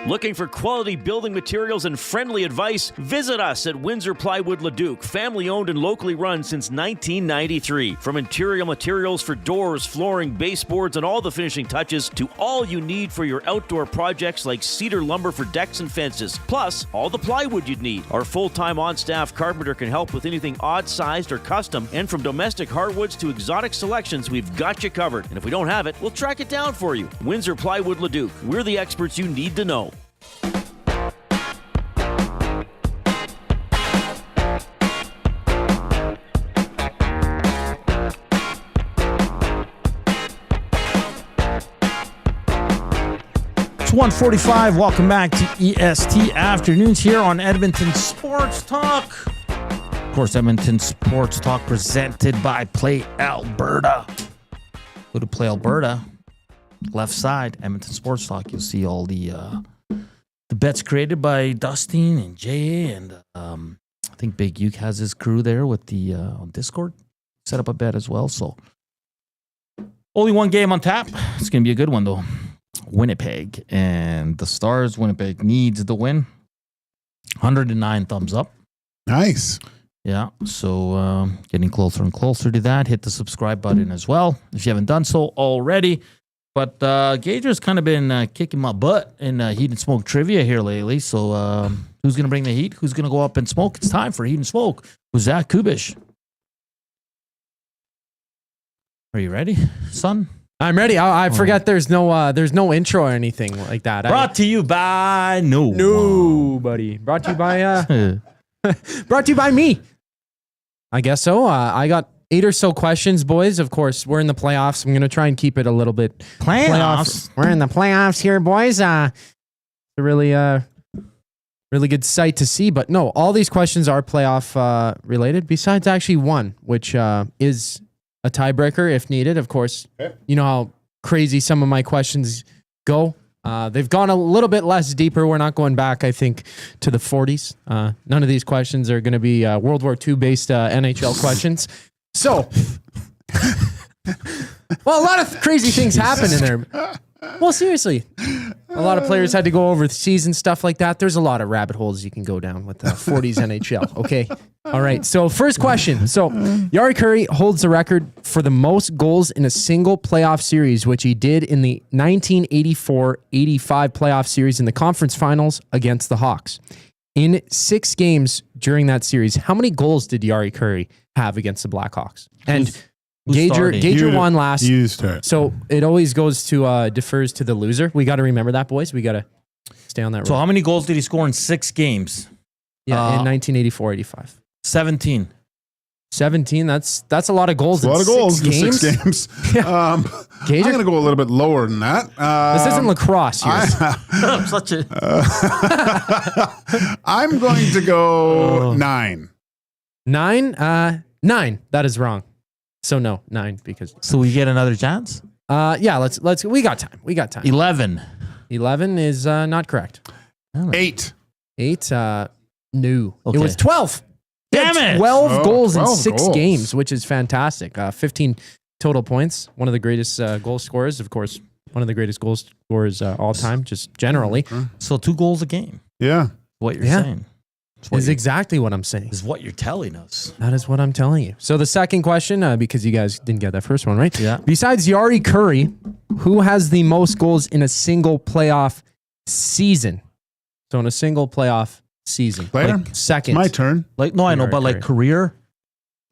Looking for quality building materials and friendly advice? Visit us at Windsor Plywood Leduc, family owned and locally run since 1993. From interior materials for doors, flooring, baseboards, and all the finishing touches to all you need for your outdoor projects like cedar lumber for decks and fences, plus all the plywood you'd need. Our full-time on-staff carpenter can help with anything odd-sized or custom, and from domestic hardwoods to exotic selections, we've got you covered. And if we don't have it, we'll track it down for you. Windsor Plywood Leduc. We're the experts you need to know. It's 1:45. Welcome back to EST Afternoons here on Edmonton Sports Talk. Of course, Edmonton Sports Talk presented by Play Alberta. Go to Play Alberta, left side, Edmonton Sports Talk. You'll see all the bets created by Dustin and Jay, and I think Big Uke has his crew there with the on Discord. Set up a bet as well. So only one game on tap. It's going to be a good one though. Winnipeg and the Stars. Winnipeg needs the win. 109 thumbs up. Nice. Yeah. So getting closer and closer to that. Hit the subscribe button as well if you haven't done so already. But Gager's kind of been kicking my butt in Heat and Smoke trivia here lately. So Who's going to bring the heat? Who's going to go up and smoke? It's time for Heat and Smoke with Zach Kubusch. Are you ready, son? I'm ready. I forgot there's no intro or anything like that. Brought to you by Nobody. Brought to you by brought to you by me. I guess so. I got 8 or so questions, boys. Of course, we're in the playoffs. I'm going to try and keep it a little bit playoffs. We're in the playoffs here, boys. It's a really good sight to see. But no, all these questions are playoff related, besides actually one, which is a tiebreaker if needed. Of course, you know how crazy some of my questions go. They've gone a little bit less deeper. We're not going back, I think, to the 40s. None of these questions are going to be World War II based NHL questions. So, well, a lot of crazy things happen in there. Well, seriously, a lot of players had to go over the season, stuff like that. There's a lot of rabbit holes you can go down with 40s NHL. Okay. All right. So first question. So Jari Kurri holds the record for the most goals in a single playoff series, which he did in the 1984-85 playoff series in the conference finals against the Hawks. In 6 games during that series, how many goals did Jari Kurri have against the Blackhawks? And Gager won last. So it always goes to defers to the loser. We got to remember that, boys. We got to stay on that road. So how many goals did he score in 6 games? Yeah, in 1984-85. 17. 17. That's a lot of goals. A lot of goals in 6 games. Gager? I'm going to go a little bit lower than that. This isn't lacrosse. I'm such a. I'm going to go 9. 9. 9. That is wrong. So no, 9 because. So we get another chance? Yeah. Let's. We got time. 11. 11 is not correct. 8. 8. No. Okay. It was 12. Damn it! 12 goals in 12 6 goals. games, which is fantastic. 15 total points. One of the greatest goal scorers, of course. One of the greatest goal scorers all time, just generally. So 2 goals a game. Yeah. What you're saying. Is exactly what I'm saying. Is what you're telling us. That is what I'm telling you. So the second question, because you guys didn't get that first one, right? Yeah. Besides Jari Kurri, who has the most goals in a single playoff season? So in a single playoff season. Player? Like second. It's my turn. Like no, I know, but like career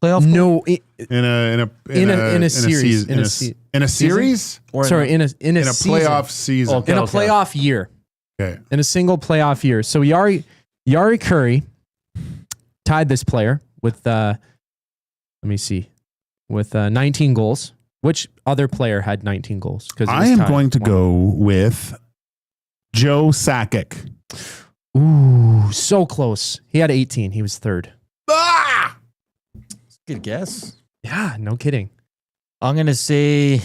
playoff. No, In a series. In a series? Or Sorry, in a playoff season. In a playoff year. Okay. In a single playoff year. So Jari Kurri tied this player with let me see, with 19 goals. Which other player had 19 goals? Because I am going to go with Joe Sakic. Ooh, so close. He had 18. He was third. Good guess. Yeah, no kidding. I'm gonna say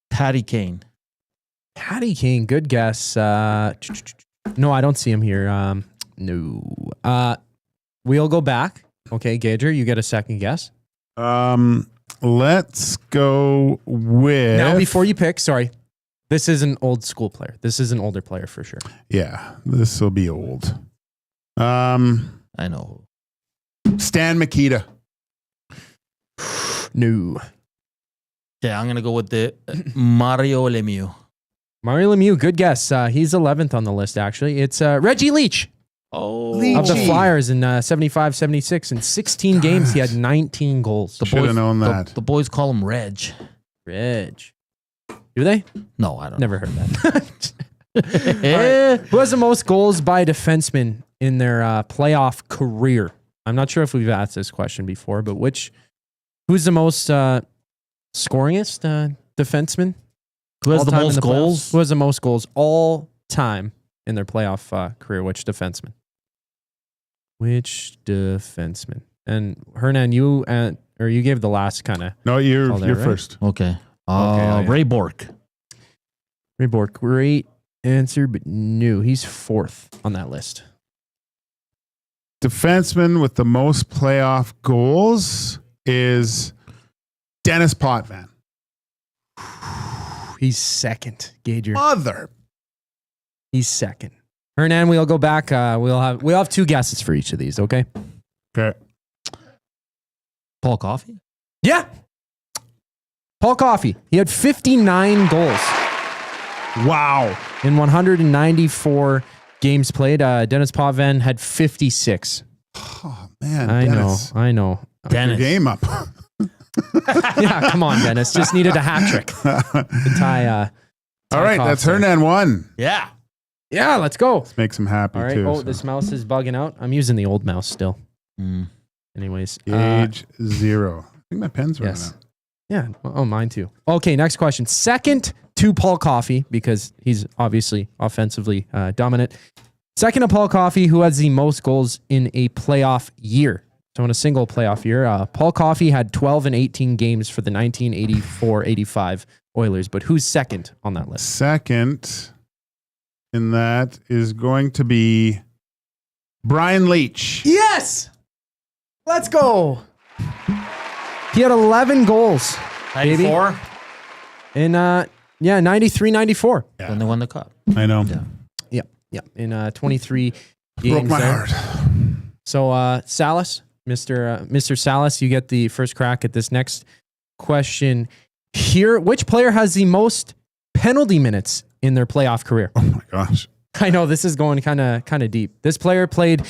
Patty Kane. Patty Kane, good guess. No, I don't see him here. No. We'll go back. Okay, Gager, you get a second guess. Let's go with. Now, before you pick, sorry, this is an old school player. This is an older player for sure. Yeah, this will be old. I know. Stan Mikita. No. Yeah, I'm gonna go with the Mario Lemieux. Mario Lemieux, good guess. He's 11th on the list, actually. It's Reggie Leach. Oh, of the Flyers in 75-76. In 16 games, he had 19 goals. Should have known that. The boys call him Reg. Reg. Do they? No, I don't. Never heard that. Right. Who has the most goals by a defenseman in their playoff career? I'm not sure if we've asked this question before, but who's the most scoringest defenseman? Who has the most goals? Who has the most goals all time in their playoff career? Which defenseman? Which defenseman? And Hernan, you gave the last kind of. No, you're first. Okay. Okay, Ray Bourque. Ray Bourque, great answer, but no, he's 4th on that list. Defenseman with the most playoff goals is Dennis Potvin. He's 2nd, Gager. Mother. He's 2nd. Hernan, we'll go back. We'll have 2 guesses for each of these, okay? Okay. Paul Coffey? Yeah. Paul Coffey. He had 59 goals. Wow. In 194 games played. Dennis Potvin had 56. Oh, man. I know. Dennis. Your game up. Yeah, come on, Dennis. Just needed a hat trick to tie. All right, that's Hernan 1. Yeah. Yeah, let's go. Let's make him happy, all right. too. Oh, this mouse is bugging out. I'm using the old mouse still. Anyways. Gage 0. I think my pen's running out. Yeah. Oh, mine too. Okay, next question. Second to Paul Coffey, because he's obviously offensively dominant. Second to Paul Coffey, who has the most goals in a playoff year. So in a single playoff year, Paul Coffey had 12 and 18 games for the 1984-85 Oilers. But who's second on that list? Second in that is going to be Brian Leach. Yes! Let's go. He had 11 goals. 94? In 93-94. Yeah. When they won the cup. I know. Yeah. In 23 games. Broke my heart. So Salas, Mr. Salas, you get the first crack at this next question here. Which player has the most penalty minutes in their playoff career? Oh my gosh. I know this is going kind of deep. This player played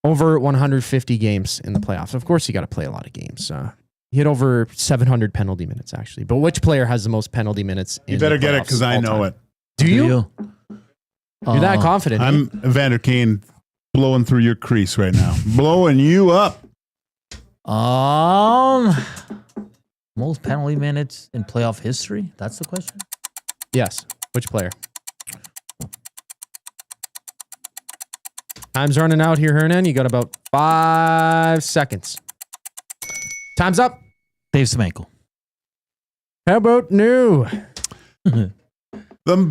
over 150 games in the playoffs. Of course, you got to play a lot of games. He had over 700 penalty minutes, actually. But which player has the most penalty minutes in the playoffs? You better get it because I know it. Do you? You're that confident. I'm Evander Kane blowing through your crease right now. Blowing you up. Most penalty minutes in playoff history? That's the question? Yes. Which player? Time's running out here, Hernan. You got about 5 seconds. Time's up. Dave Semenko. How about new? The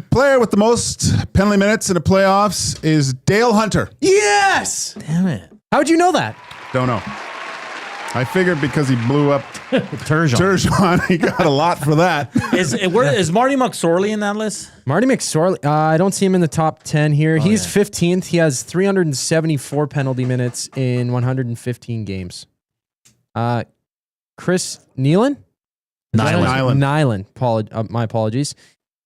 player with the most penalty minutes in the playoffs is Dale Hunter. Yes! Damn it. How'd you know that? Don't know. I figured because he blew up Turgeon. He got a lot for that. Is Marty McSorley in that list? Marty McSorley. I don't see him in the top 10 here. He's 15th. He has 374 penalty minutes in 115 games. Chris Nealon? Nyland. My apologies.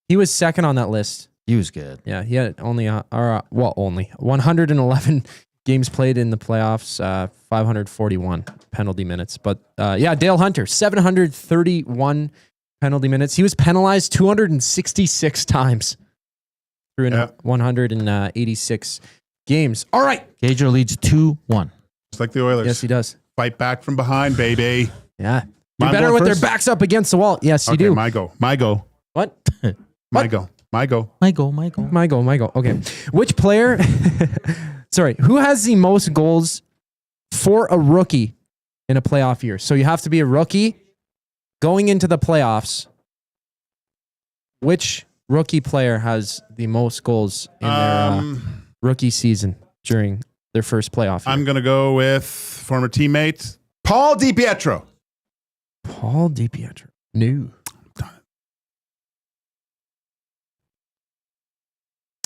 He was second on that list. He was good. Yeah, he had only 111 games played in the playoffs, 541 penalty minutes. But Dale Hunter, 731 penalty minutes. He was penalized 266 times through 186 games. All right. Gager leads 2-1. Just like the Oilers. Yes, he does. Fight back from behind, baby. Yeah. You're better with their backs up against the wall. Yes, you do. My go. What? My go. Okay. Which player... Sorry. Who has the most goals for a rookie in a playoff year? So you have to be a rookie going into the playoffs. Which rookie player has the most goals in their rookie season during their first playoff year? I'm going to go with former teammate Paul DiPietro. Paul DiPietro. New.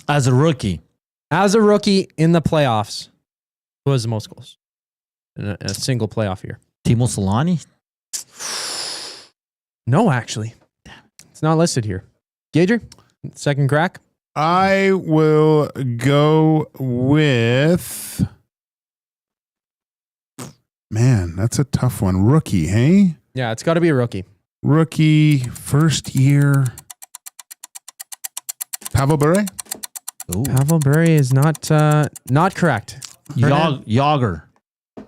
As a rookie in the playoffs, who has the most goals in a single playoff year? Timo Solani? No, actually. It's not listed here. Gager, second crack? I will go with... Man, that's a tough one. Rookie, hey? Yeah, it's got to be a rookie. Rookie, first year. Pavel Bure? Pavel Bure is not correct. Yager.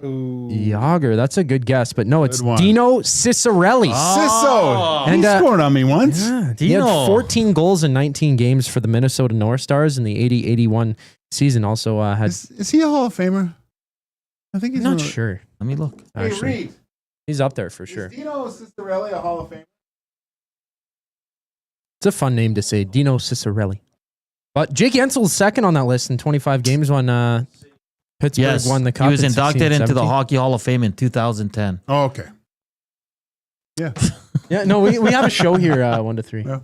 Yager, that's a good guess, but no, it's Dino Ciccarelli. Cisso. And he scored on me once. Yeah, he had 14 goals in 19 games for the Minnesota North Stars in the 80-81 season. Also had. Is he a Hall of Famer? I think he's not sure. Let me look. Actually, Reed. He's up there for sure. Is Dino Ciccarelli a Hall of Famer? It's a fun name to say, Dino Ciccarelli. But Jake Ensel's second on that list in 25 games when Pittsburgh won the cup. He was inducted into the Hockey Hall of Fame in 2010. Oh, okay. Yeah. Yeah, no, we have a show here, 1 to 3. Yeah.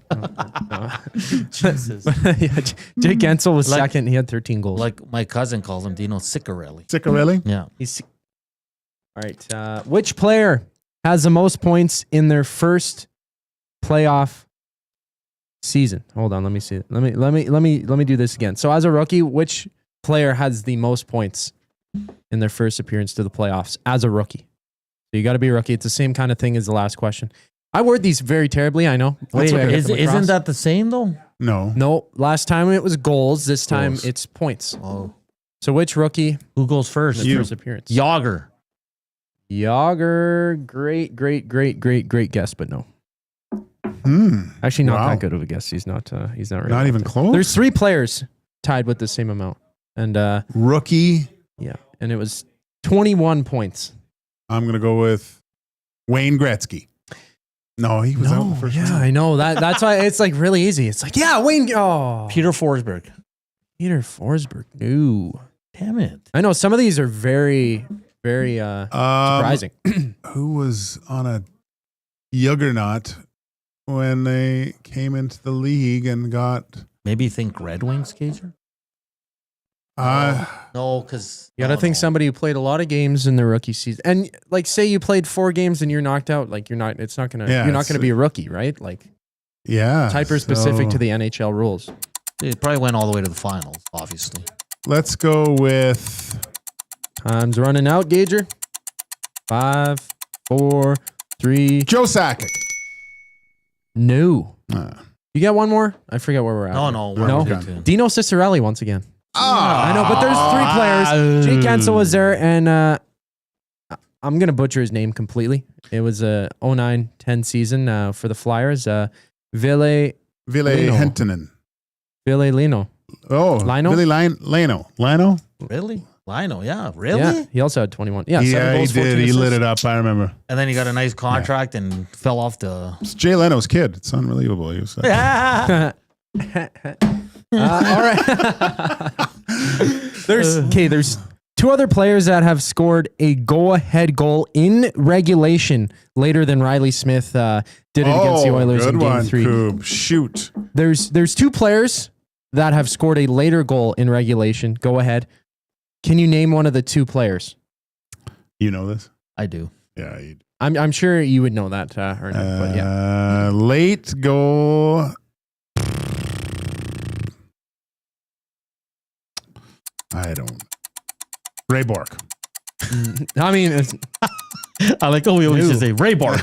Jesus. Jake Ensel was second. He had 13 goals. Like my cousin calls him, Dino Ciccarelli. Ciccarelli? Yeah. All right. Which player has the most points in their first playoff season. Hold on, let me see. Let me do this again. So as a rookie, which player has the most points in their first appearance to the playoffs as a rookie? So you got to be a rookie. It's the same kind of thing as the last question. I word these very terribly, I know. Wait, isn't that the same though? No. Last time it was goals. This time it's points. Oh. So which rookie? Who goes first? First appearance. Gager. Great guess, but no. Actually, not that good of a guess. He's not really Not even close? There's 3 players tied with the same amount. And rookie. Yeah. And it was 21 points. I'm going to go with Wayne Gretzky. No, he was out in the first round. I know. That's why it's like really easy. It's like, yeah, Wayne. Oh. Peter Forsberg. No. Damn it. I know some of these are very, very surprising. Who was on a juggernaut when they came into the league and got... Maybe think Red Wings, Gager? No, because... You got to think somebody who played a lot of games in the rookie season. And like, say you played 4 games and you're knocked out, like you're not going to be a rookie, right? Like, hyper specific to the NHL rules. It probably went all the way to the finals, obviously. Let's go with... Time's running out, Gager. 5, 4, 3. Joe Sakic. No. You got one more? I forget where we're at. No. Dino Cicerelli once again. I know, but there's 3 players. Jake Gensel was there, and I'm going to butcher his name completely. It was a 09-10 season for the Flyers. Ville Hentunen. Ville Lino. Oh, Lino? Ville Lino? Really? Lino, yeah. Really? Yeah, he also had 21. Yeah, 7 he goals, 14 did. He assists. lit it up. I remember. And then he got a nice contract and fell off the... It's Jay Leno's kid. It's unbelievable. He was, all right. There's 2 other players that have scored a go-ahead goal in regulation later than Riley Smith did it against the Oilers in Game 3. Koob. Shoot. There's 2 players that have scored a later goal in regulation. Go ahead. Can you name one of the 2 players? You know this? I do. Yeah. I'm sure you would know that, Hernan, but yeah. Late goal. I don't. Ray Bork. I mean, I like we always just say Ray Bork.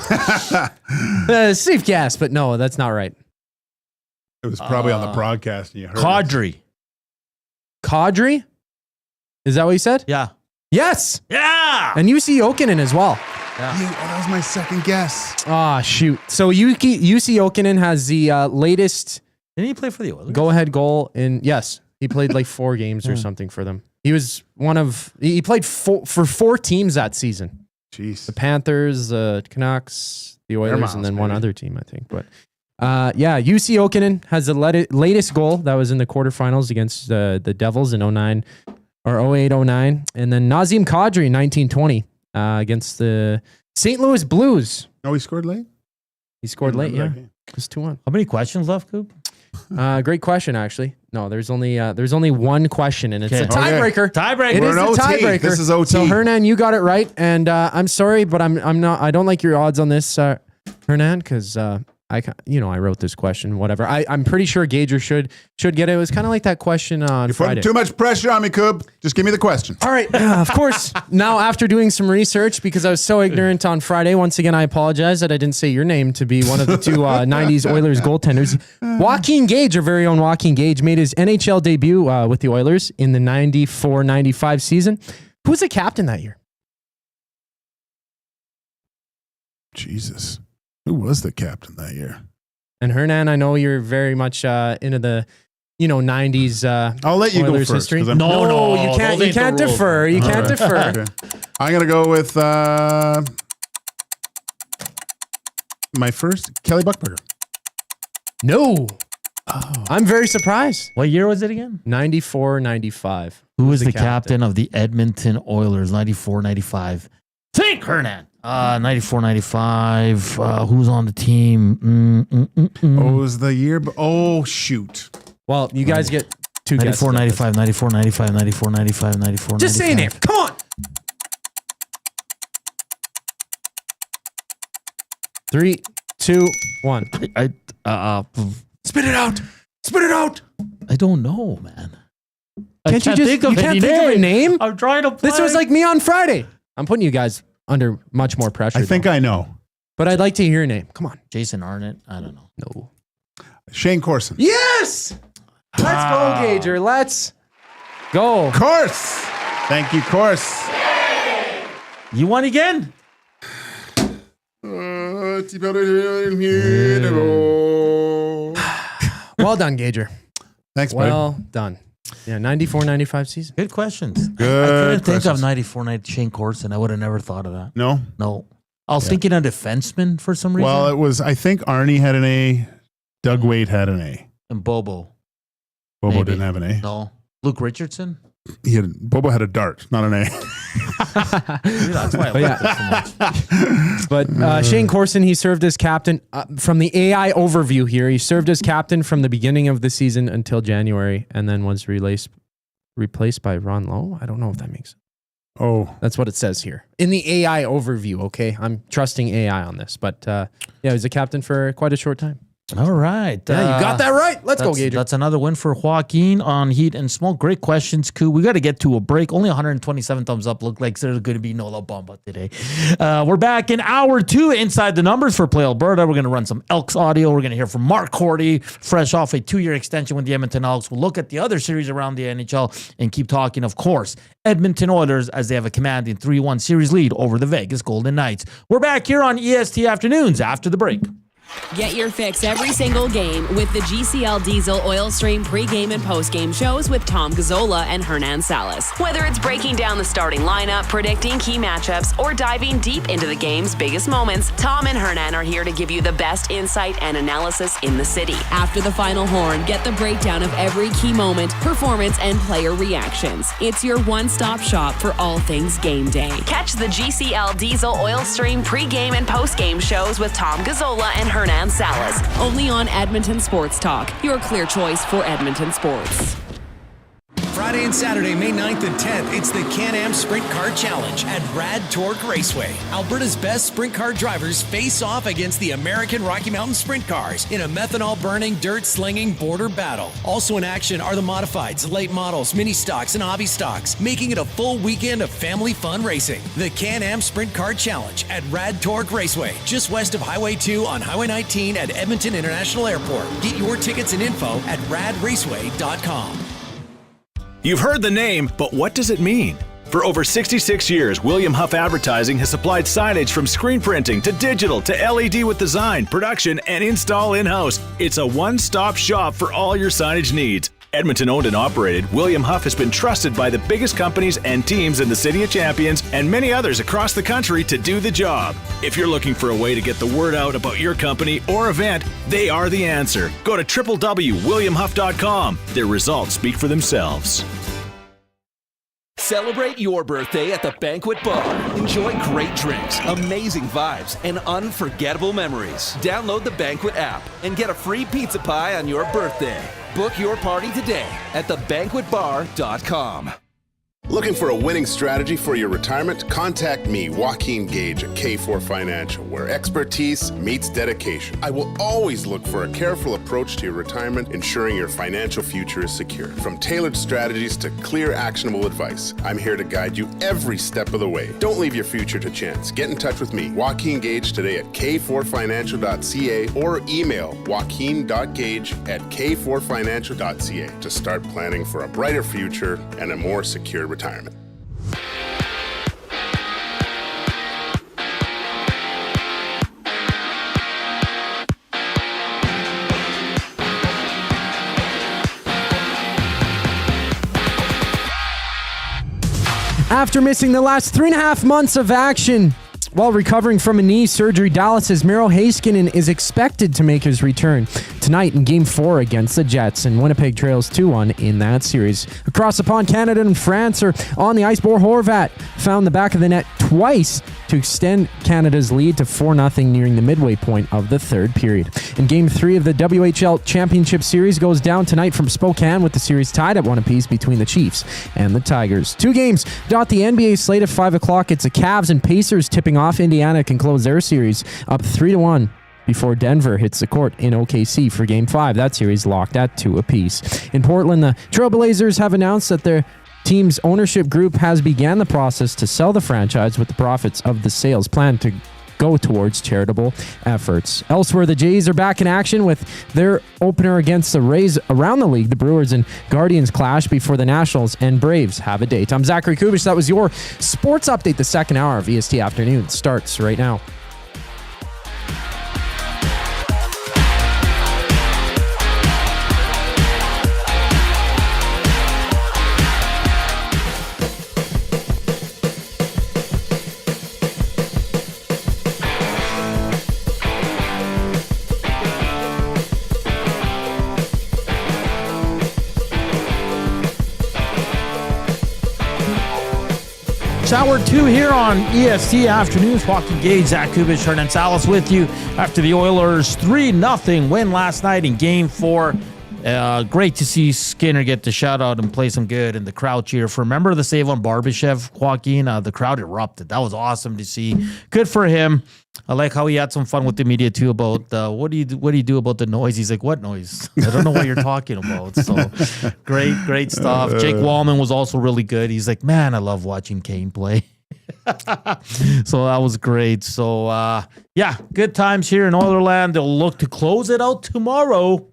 Safe guess, but no, that's not right. It was probably on the broadcast and you heard Kadri. Kadri? Is that what you said? Yeah. Yes. Yeah. And UC Jokinen as well. Yeah. That was my second guess. Ah, shoot. So UC Jokinen has the latest. Didn't he play for the Oilers? Go-ahead goal in, yes. He played like 4 games or something for them. He was he played for 4 teams that season. Jeez. The Panthers, the Canucks, the Oilers, and then one other team, I think. But UC Jokinen has the latest goal that was in the quarterfinals against the Devils in 09 or 08-09. And then Nazem Kadri, 1920, against the St. Louis Blues. Oh, he scored late? He scored late, yeah. It's 2-1. How many questions left, Coop? Great question, actually. No, there's only one question, and it's a tiebreaker. Tiebreaker. It is a tiebreaker. This is OT. So Hernan, you got it right, and I'm sorry, but I'm not. I don't like your odds on this, Hernan, because I wrote this question. Whatever. I'm pretty sure Gager should get it. It was kind of like that question on Friday. You're putting too much pressure on me, Koob. Just give me the question. All right. Of course. Now, after doing some research, because I was so ignorant on Friday, once again, I apologize that I didn't say your name to be one of the 2 90s Oilers goaltenders. Joaquin Gage, our very own Joaquin Gage, made his NHL debut with the Oilers in the 94-95 season. Who was the captain that year? Jesus. Who was the captain that year? And Hernan, I know you're very much into the 90s. I'll let you Oilers go first. history. No, you can't. You can't defer. You can't defer. Okay. I'm gonna go with my first Kelly Buchberger. No. I'm very surprised. What year was it again? 94-95. Who was the captain of the Edmonton Oilers? 94-95. Think, Hernan. 94-95. Who's on the team? Oh, it was the year. Oh, shoot. Well, you guys get 2 guesses. 94-95, 94-95, 94-95, 94-95. Just say a name. Come on. 3, 2, 1. Spit it out. Spit it out. I don't know, man. Can't you think of a name? I'm trying to play. This was like me on Friday. I'm putting you guys under much more pressure. I think I know. But I'd like to hear your name. Come on. Jason Arnott. I don't know. No. Shane Corson. Yes. Let's go, Gager. Let's go. Course. Thank you, Course. You won again. Well done, Gager. Thanks, buddy. Well done. Yeah, 94-95 season. Good questions. Good I couldn't think questions. of 94 Shane Corson. I would have never thought of that. No? No. I was thinking a defenseman for some reason. Well, it was, I think Arnie had an A. Doug Wade had an A. And Bobo. Bobo Maybe. didn't have an A. No. Luke Richardson? Bobo had a dart, not an A. Maybe that's why I liked it so much. But Shane Corson, he served as captain from the AI overview here. He served as captain from the beginning of the season until January and then was replaced by Ron Lowe. I don't know if that makes sense. Oh. That's what it says here. In the AI overview, okay? I'm trusting AI on this. But yeah, he was a captain for quite a short time. All right. Yeah, you got that right. Let's go, Gager. That's another win for Joaquin on Heat and Smoke. Great questions, Koo. We got to get to a break. Only 127 thumbs up. Look like there's going to be no La Bamba today. We're back in hour 2 inside the numbers for Play Alberta. We're going to run some Elks audio. We're going to hear from Mark Korte, fresh off a 2-year extension with the Edmonton Elks. We'll look at the other series around the NHL and keep talking, of course, Edmonton Oilers as they have a commanding 3-1 series lead over the Vegas Golden Knights. We're back here on EST Afternoons after the break. Get your fix every single game with the GCL Diesel Oil Stream pregame and postgame shows with Tom Gazzola and Hernan Salas. Whether it's breaking down the starting lineup, predicting key matchups, or diving deep into the game's biggest moments, Tom and Hernan are here to give you the best insight and analysis in the city. After the final horn, get the breakdown of every key moment, performance, and player reactions. It's your one-stop shop for all things game day. Catch the GCL Diesel Oil Stream pregame and postgame shows with Tom Gazzola and Hernan Salas, only on Edmonton Sports Talk, your clear choice for Edmonton sports. Friday and Saturday, May 9th and 10th, it's the Can-Am Sprint Car Challenge at Rad Torque Raceway. Alberta's best sprint car drivers face off against the American Rocky Mountain Sprint Cars in a methanol-burning, dirt-slinging border battle. Also in action are the modifieds, late models, mini stocks, and hobby stocks, making it a full weekend of family fun racing. The Can-Am Sprint Car Challenge at Rad Torque Raceway, just west of Highway 2 on Highway 19 at Edmonton International Airport. Get your tickets and info at radraceway.com. You've heard the name, but what does it mean? For over 66 years, William Huff Advertising has supplied signage from screen printing to digital to LED with design, production, and install in-house. It's a one-stop shop for all your signage needs. Edmonton owned and operated, William Huff has been trusted by the biggest companies and teams in the City of Champions and many others across the country to do the job. If you're looking for a way to get the word out about your company or event, they are the answer. Go to www.williamhuff.com. Their results speak for themselves. Celebrate your birthday at the Banquet Bar. Enjoy great drinks, amazing vibes, and unforgettable memories. Download the Banquet app and get a free pizza pie on your birthday. Book your party today at thebanquetbar.com. Looking for a winning strategy for your retirement? Contact me, Joaquin Gage at K4 Financial, where expertise meets dedication. I will always look for a careful approach to your retirement, ensuring your financial future is secure. From tailored strategies to clear, actionable advice, I'm here to guide you every step of the way. Don't leave your future to chance. Get in touch with me, Joaquin Gage, today at k4financial.ca or email joaquin.gage@k4financial.ca to start planning for a brighter future and a more secure retirement. After missing the last 3.5 months of action while recovering from a knee surgery, Dallas's Miro Heiskanen is expected to make his return tonight in Game 4 against the Jets, and Winnipeg trails 2-1 in that series. Across the pond, Canada and France are on the ice. Bo Horvat found the back of the net twice to extend Canada's lead to 4-0 nearing the midway point of the third period. And Game 3 of the WHL Championship Series goes down tonight from Spokane, with the series tied at 1 apiece between the Chiefs and the Tigers. 2 games dot the NBA slate at 5 o'clock. It's the Cavs and Pacers tipping off. Indiana can close their series up 3-1 before Denver hits the court in OKC for Game 5. That series locked at 2 apiece. In Portland, the Trailblazers have announced that their team's ownership group has began the process to sell the franchise, with the profits of the sales planned to go towards charitable efforts. Elsewhere, the Jays are back in action with their opener against the Rays around the league. The Brewers and Guardians clash before the Nationals and Braves have a date. I'm Zachary Koob. That was your sports update. The second hour of EST Afternoon starts right now. Hour 2 here on EST Afternoons. Joaquin Gage, Zach Kubusch, Hernan Salas with you after the Oilers 3-0 win last night in Game 4. Great to see Skinner get the shutout and play some good, and the crowd cheer for. Remember the save on Barbashev, Joaquin? The crowd erupted. That was awesome to see. Good for him. I like how he had some fun with the media too about what do you do about the noise? He's like, what noise? I don't know what you're talking about. So great stuff. Jake Wallman was also really good. He's like, man, I love watching Kane play. So that was great. So yeah, good times here in Oilerland. They'll look to close it out tomorrow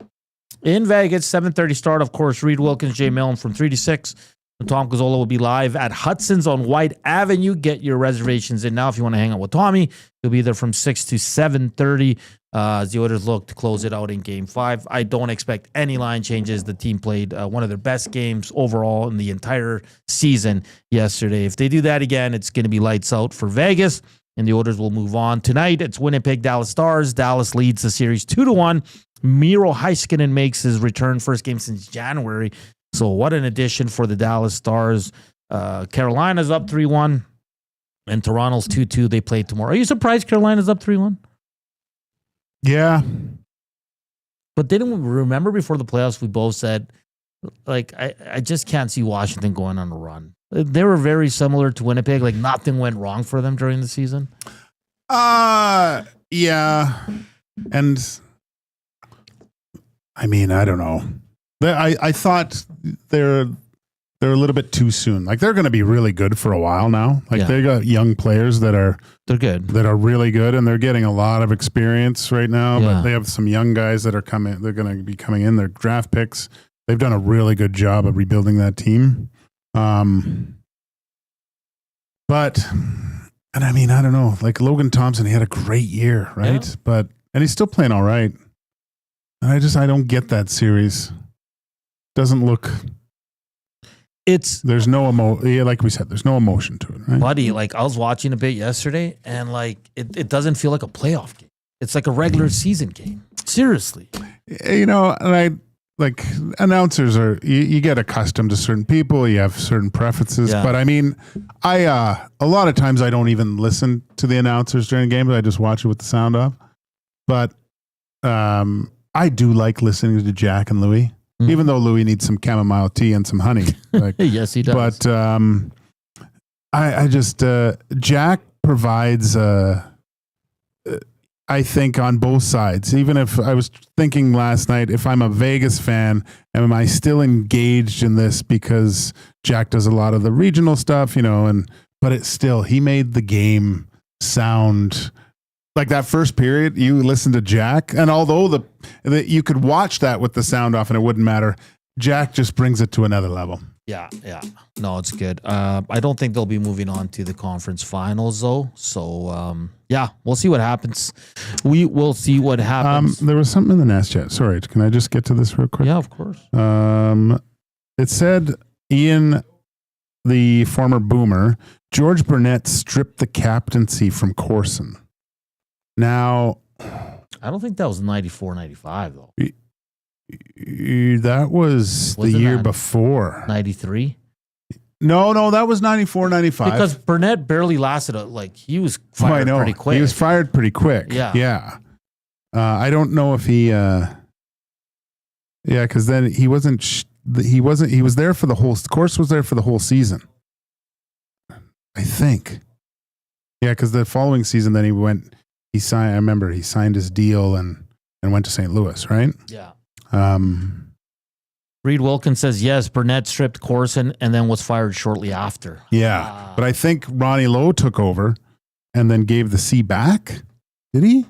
in Vegas. 7:30 start. Of course, Reed Wilkins, Jay Milne from 3 to 6. Tom Gazzola will be live at Hudson's on White Avenue. Get your reservations in now if you want to hang out with Tommy. He'll be there from 6 to 7:30 as the Oilers look to close it out in Game 5. I don't expect any line changes. The team played one of their best games overall in the entire season yesterday. If they do that again, it's going to be lights out for Vegas, and the Oilers will move on. Tonight, it's Winnipeg Dallas Stars. Dallas leads the series 2-1. Miro Heiskanen makes his return, first game since January. So what an addition for the Dallas Stars. Carolina's up 3-1, and Toronto's 2-2. They play tomorrow. Are you surprised Carolina's up 3-1? Yeah. But didn't we remember before the playoffs, we both said, like, I just can't see Washington going on a run. They were very similar to Winnipeg. Like, nothing went wrong for them during the season. Yeah. And, I mean, I don't know. I thought they're a little bit too soon. Like, they're going to be really good for a while now. Like, they got young players they're good, that are really good, and they're getting a lot of experience right now. Yeah. But they have some young guys that are coming. They're going to be coming in. They're draft picks. They've done a really good job of rebuilding that team. But, and I mean, I don't know. Like Logan Thompson, he had a great year, right? Yeah. And he's still playing all right. And I don't get that series. Doesn't look. There's no like we said, there's no emotion to it, right? Buddy, like I was watching a bit yesterday, and like it doesn't feel like a playoff game. It's like a regular season game. Seriously. You know, and like announcers you get accustomed to certain people, you have certain preferences. Yeah. But I mean, a lot of times I don't even listen to the announcers during games. I just watch it with the sound off. But I do like listening to Jack and Louie. Even though Louis needs some chamomile tea and some honey. Like, yes, he does. But I just, Jack provides, I think, on both sides. Even if I was thinking last night, if I'm a Vegas fan, am I still engaged in this because Jack does a lot of the regional stuff, you know, but it's still, he made the game sound like that first period. You listen to Jack, and although you could watch that with the sound off and it wouldn't matter, Jack just brings it to another level. Yeah. No, it's good. I don't think they'll be moving on to the conference finals though. So yeah, we'll see what happens. We will see what happens. There was something in the Nest chat. Sorry, can I just get to this real quick? Yeah, of course. It said Ian, the former Boomer, George Burnett stripped the captaincy from Corson. Now, I don't think that was 94, 95 though. That was the year before. 93? No, that was 94, 95. Because Burnett barely lasted, he was fired pretty quick. He was fired pretty quick. Yeah. I don't know if he, because then he wasn't, he was there for the whole, Course was there for the whole season. I think. Yeah, because the following season, then he he signed. I remember he signed his deal and went to St. Louis, right? Yeah. Reed Wilkins says yes. Burnett stripped Corson and then was fired shortly after. Yeah, but I think Ronnie Lowe took over and then gave the C back. Did he?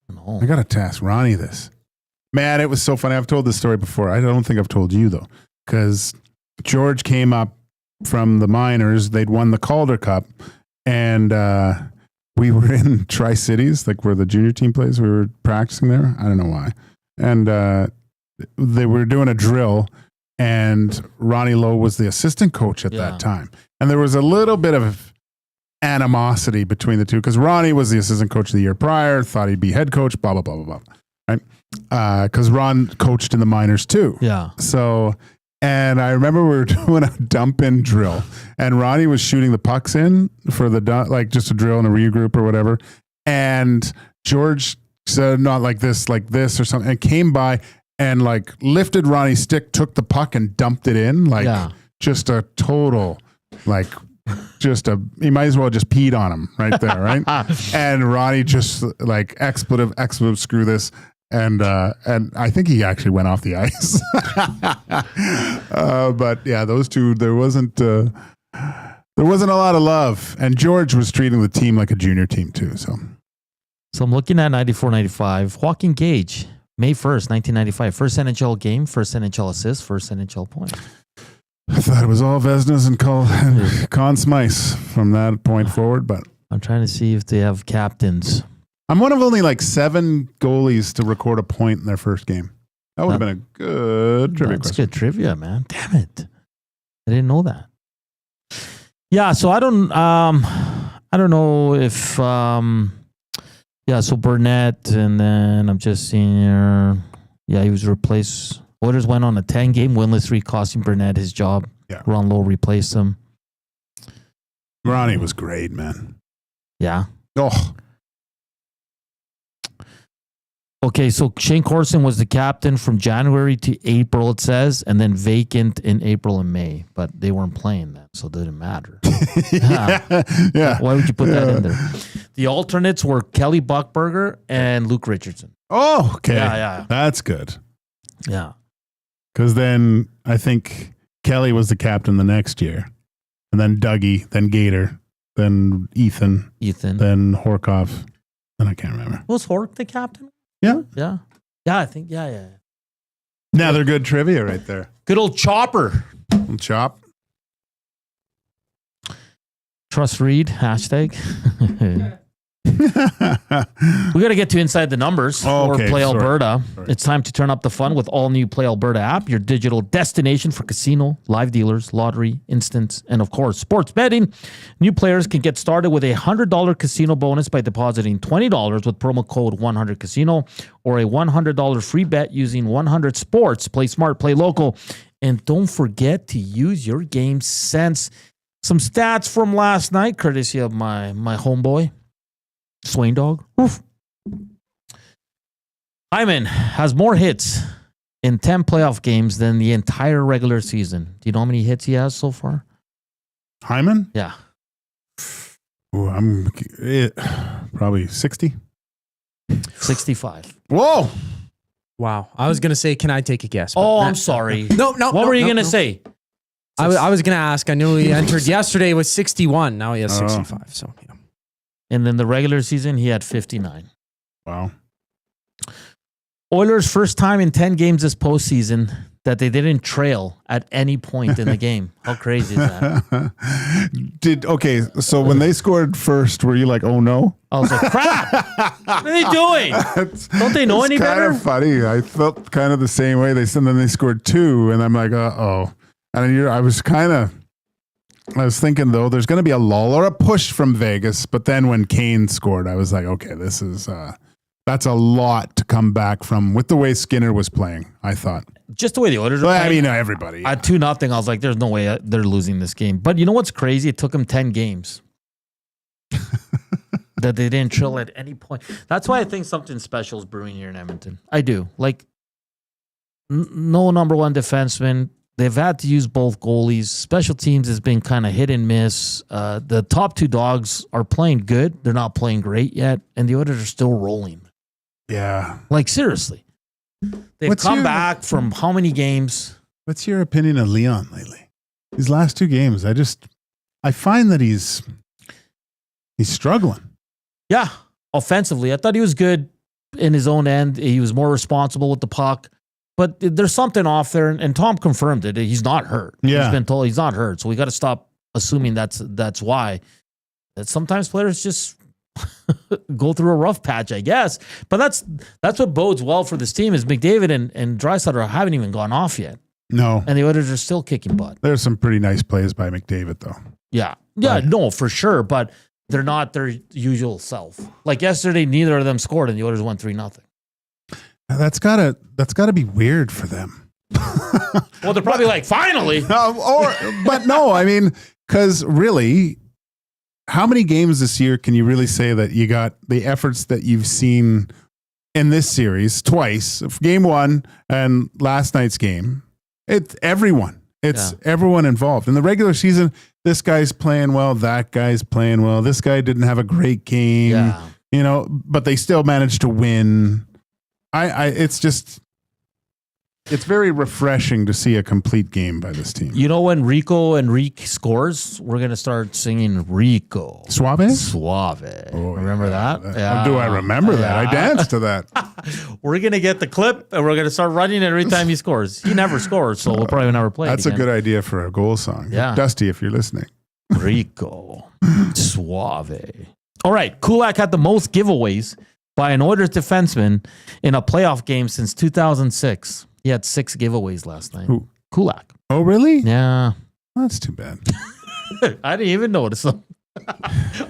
No. I gotta ask Ronnie this. Man, it was so funny. I've told this story before. I don't think I've told you though, because George came up from the minors. They'd won the Calder Cup, and we were in Tri-Cities, like where the junior team plays. We were practicing there. I don't know why, and they were doing a drill, and Ronnie Lowe was the assistant coach at that time. And there was a little bit of animosity between the two because Ronnie was the assistant coach the year prior, thought he'd be head coach, blah, blah, blah, blah, blah. Right? Because Ron coached in the minors too. Yeah. So, and I remember we were doing a dump in drill, and Ronnie was shooting the pucks in for the like just a drill and a regroup or whatever. And George said, not like this or something, and came by and like lifted Ronnie's stick, took the puck and dumped it in. Like just a total, like he might as well just peed on him right there. Right. And Ronnie just like expletive, screw this. And I think he actually went off the ice. But yeah, those two, there wasn't a lot of love, and George was treating the team like a junior team too. So I'm looking at 94-95. Joaquin Gage, May 1st, 1995. First NHL game, first NHL assist, first NHL point. I thought it was all Vesnas and Conn Smythe from that point forward, but I'm trying to see if they have captains. I'm one of only like 7 goalies to record a point in their first game. That would have been a good trivia question. That's good trivia, man. Damn it. I didn't know that. Yeah, so I don't know if so Burnett, and then I'm just seeing here. Yeah, he was replaced. Oilers went on a 10-game winless streak, costing Burnett his job. Yeah. Ron Lowe replaced him. Ronnie was great, man. Yeah. Oh. Okay, so Shane Corson was the captain from January to April, it says, and then vacant in April and May. But they weren't playing then, so it didn't matter. Yeah. Why would you put that in there? The alternates were Kelly Buchberger and Luke Richardson. Oh, okay. Yeah. That's good. Yeah. Because then I think Kelly was the captain the next year. And then Dougie, then Gager, then Ethan. Then Horkoff. And I can't remember. Was Hork the captain? Yeah. Yeah. Yeah, I think. Yeah. Now they're good trivia right there. Good old Chopper. Chop. Trust Reed, hashtag. We got to get to Inside the Numbers for Play Alberta. Sorry. It's time to turn up the fun with all new Play Alberta app, your digital destination for casino, live dealers, lottery, instants, and of course, sports betting. New players can get started with a $100 casino bonus by depositing $20 with promo code 100casino, or a $100 free bet using 100 Sports. Play smart, play local, and don't forget to use your game sense. Some stats from last night, courtesy of my homeboy, Swain Dog. Oof. Hyman has more hits in 10 playoff games than the entire regular season. Do you know how many hits he has so far? Hyman? Yeah. Ooh, I'm probably 60. 65. Whoa. Wow. I was going to say, can I take a guess? Oh, I'm sorry. No. What were you going to say? I was going to ask. I knew he entered yesterday with 61. Now he has 65. So, yeah. And then the regular season, he had 59. Wow. Oilers' first time in 10 games this postseason that they didn't trail at any point in the game. How crazy is that? So when they scored first, were you like, oh no? I was like, crap! What are they doing? Don't they know any better? It's kind of funny. I felt kind of the same way. Then they scored 2, and I'm like, uh-oh. And I was thinking, though, there's going to be a lull or a push from Vegas. But then when Kane scored, I was like, okay, this is that's a lot to come back from with the way Skinner was playing, I thought. Just the way the Oilers were playing. I mean, everybody. At 2-0, I was like, there's no way they're losing this game. But you know what's crazy? It took them 10 games that they didn't trail at any point. That's why I think something special is brewing here in Edmonton. I do. Like, no number one defenseman. they've had to use both goalies. Special teams has been kind of hit and miss. The top two dogs are playing good. They're not playing great yet, and the Oilers are still rolling. Yeah. Like, seriously. They've come back from how many games? What's your opinion of Leon lately? These last 2 games, I find that he's struggling. Yeah, offensively. I thought he was good in his own end. He was more responsible with the puck. But there's something off there, and Tom confirmed it. He's not hurt. Yeah. He's been told he's not hurt, so we got to stop assuming that's why. That sometimes players just go through a rough patch, I guess. But that's what bodes well for this team is McDavid and Draisaitl haven't even gone off yet. No. And the Oilers are still kicking butt. There's some pretty nice plays by McDavid, though. Yeah. Yeah, no, for sure. But they're not their usual self. Like yesterday, neither of them scored, and the Oilers won 3-0. That's gotta be weird for them. Well, they're probably like, finally. But no, I mean, because really, how many games this year can you really say that you got the efforts that you've seen in this series twice, game 1 and last night's game? It's everyone. It's everyone involved. In the regular season, this guy's playing well, that guy's playing well. This guy didn't have a great game, but they still managed to win. It's very refreshing to see a complete game by this team. You know, when Rico Enrique scores, we're going to start singing Rico. Suave? Suave. Remember that? Yeah. Do I remember that? I danced to that. We're going to get the clip, and we're going to start running it every time he scores. He never scores, so we'll probably never play That's it again. a good idea for a goal song. Yeah. Dusty, if you're listening. Rico. Suave. All right. Kulak had the most giveaways by an Oilers defenseman in a playoff game since 2006. He had 6 giveaways last night. Who? Kulak. Oh, really? Yeah. That's too bad. I didn't even notice him.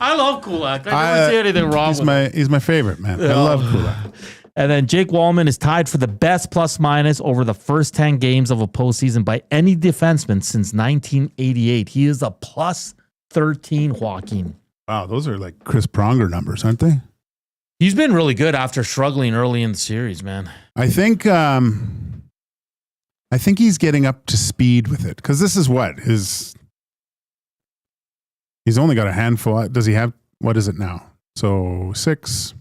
I love Kulak. I never see anything wrong with him. He's my favorite, man. I love Kulak. And then Jake Wallman is tied for the best plus-minus over the first 10 games of a postseason by any defenseman since 1988. He is a plus 13, Joaquin. Wow, those are like Chris Pronger numbers, aren't they? He's been really good after struggling early in the series, man. I think he's getting up to speed with it because this is he's only got a handful. Does he have, what is it now? So 6.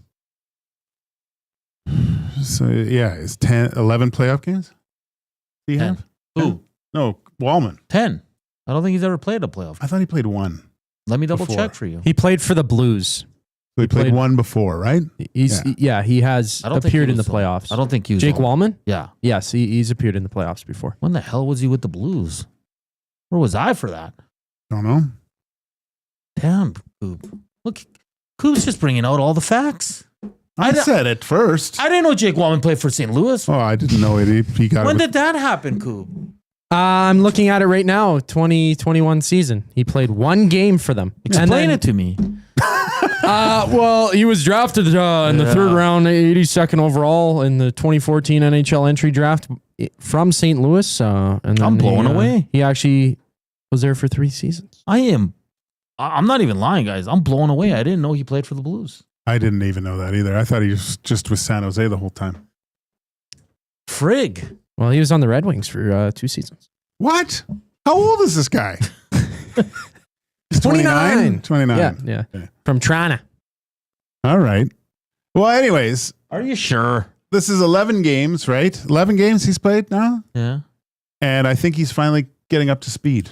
So yeah, it's 11 playoff games. Do you 10. have? Who? No, Wallman. 10. I don't think he's ever played a playoff. I thought he played 1. Let me double before. check for you. He played for the Blues. So he played 1 before, right? He has appeared in the playoffs. I don't think he was. Jake Wallman? Yeah. Yes, he's appeared in the playoffs before. When the hell was he with the Blues? Where was I for that? Don't know. Damn, Koob. Look, Koob's just bringing out all the facts. I said it first. I didn't know Jake Wallman played for St. Louis. Oh, I didn't know it. He got When it. did that happen, Koob? I'm looking at it right now, 2021 season. He played 1 game for them. Explain it to me. Well, he was drafted in the 3rd round, 82nd overall in the 2014 NHL entry draft from St. Louis. And then I'm blown away. He actually was there for 3 seasons. I'm not even lying, guys. I'm blown away. I didn't know he played for the Blues. I didn't even know that either. I thought he was just with San Jose the whole time. Frig. Well, he was on the Red Wings for 2 seasons. What? How old is this guy? He's 29. 29. Yeah. From Toronto. All right. Well, anyways. Are you sure? This is 11 games, right? 11 games he's played now? Yeah. And I think he's finally getting up to speed.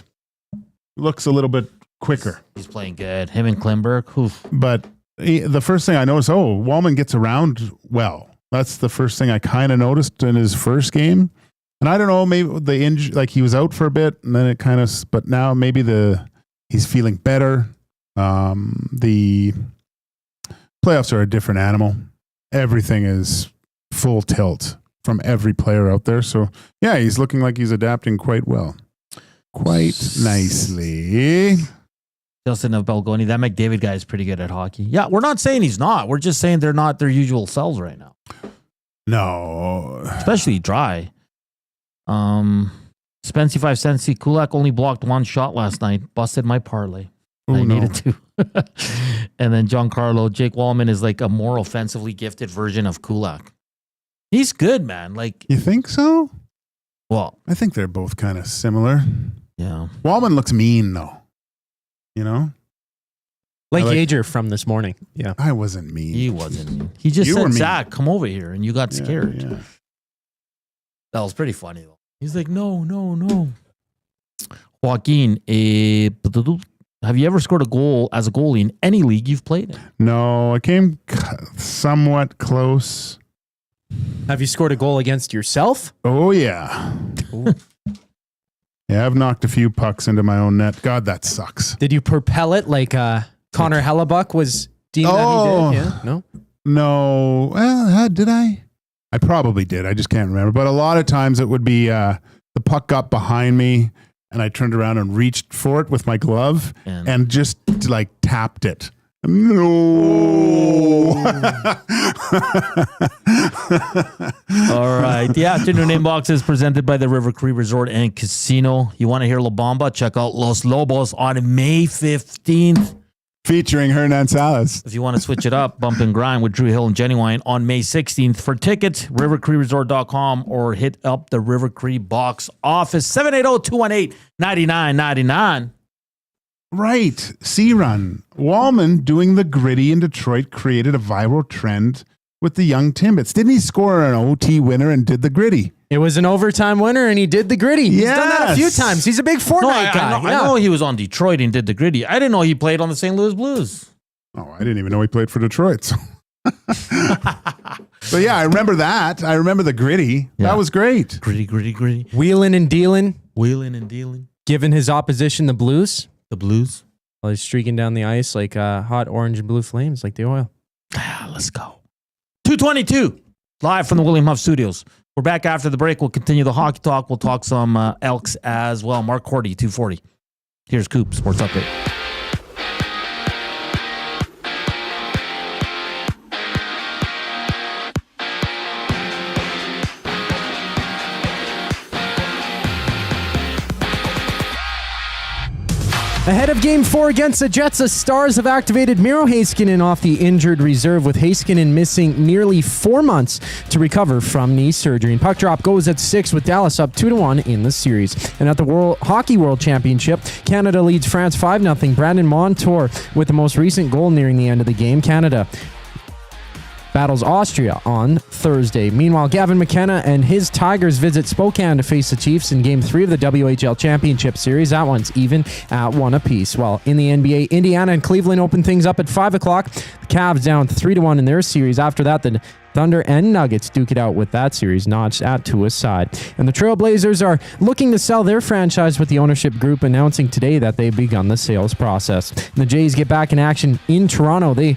Looks a little bit quicker. He's playing good. Him and Klimberg. Oof. But the first thing I noticed, Wallman gets around well. That's the first thing I kind of noticed in his first game. And I don't know, maybe the injury, like he was out for a bit and then it kind of, but now maybe he's feeling better. The playoffs are a different animal. Everything is full tilt from every player out there. So yeah, he's looking like he's adapting quite well. Quite nicely. Justin of Belgoni, that McDavid guy is pretty good at hockey. Yeah, we're not saying he's not. We're just saying they're not their usual selves right now. No. Especially Dry. Spency 5 cents. See, Kulak only blocked 1 shot last night. Busted my parlay. I needed to. And then Giancarlo, Jake Wallman is like a more offensively gifted version of Kulak. He's good, man. Like, you think so? Well, I think they're both kind of similar. Yeah. Walman looks mean, though. You know? Like Gager from this morning. Yeah. I wasn't mean. He wasn't mean. He just You were said, mean. Zach, come over here. And you got scared. Yeah. That was pretty funny, though. He's like, no. Joaquin, have you ever scored a goal as a goalie in any league you've played in? No, I came somewhat close. Have you scored a goal against yourself? Oh, yeah. Yeah, I've knocked a few pucks into my own net. God, that sucks. Did you propel it like Connor Hellebuck was deemed that he did? Yeah. No? No. Well, did I? I probably did. I just can't remember. But a lot of times it would be the puck got behind me and I turned around and reached for it with my glove and just like tapped it. No. All right. The afternoon inbox is presented by the River Cree Resort and Casino. You want to hear La Bamba? Check out Los Lobos on May 15th. Featuring Hernan Salas. If you want to switch it up, bump and grind with Drew Hill and Genuine on May 16th. For tickets, rivercreeresort.com or hit up the River Cree box office, 780-218-9999. Right. C-Run. Wallman doing the gritty in Detroit created a viral trend with the young Timbits. Didn't he score an OT winner and did the gritty? It was an overtime winner and he did the gritty. He's done that a few times. He's a big Fortnite guy. I know he was on Detroit and did the gritty. I didn't know he played on the St. Louis Blues. Oh, I didn't even know he played for Detroit. So, so yeah, I remember that. I remember the gritty. Yeah. That was great. Gritty. Wheeling and dealing. Giving his opposition the blues. The blues. While he's streaking down the ice like hot orange and blue flames, like the oil. Let's go. 222, live from the William Huff Studios. We're back after the break. We'll continue the hockey talk. We'll talk some Elks as well. Mark Korte, 240. Here's Koob, Sports Update. Ahead of Game 4 against the Jets, the Stars have activated Miro Heiskanen off the injured reserve, with Heiskanen missing nearly 4 months to recover from knee surgery. And puck drop goes at 6 with Dallas up 2-1 in the series. And at the Hockey World Championship, Canada leads France 5-0. Brandon Montour with the most recent goal nearing the end of the game. Canada battles Austria on Thursday. Meanwhile, Gavin McKenna and his Tigers visit Spokane to face the Chiefs in Game 3 of the WHL Championship Series. That one's even at 1 apiece. While in the NBA, Indiana and Cleveland open things up at 5 o'clock. The Cavs down 3-1 in their series. After that, the Thunder and Nuggets duke it out with that series notched at 2 aside. And the Trailblazers are looking to sell their franchise, with the ownership group announcing today that they've begun the sales process. And the Jays get back in action in Toronto. They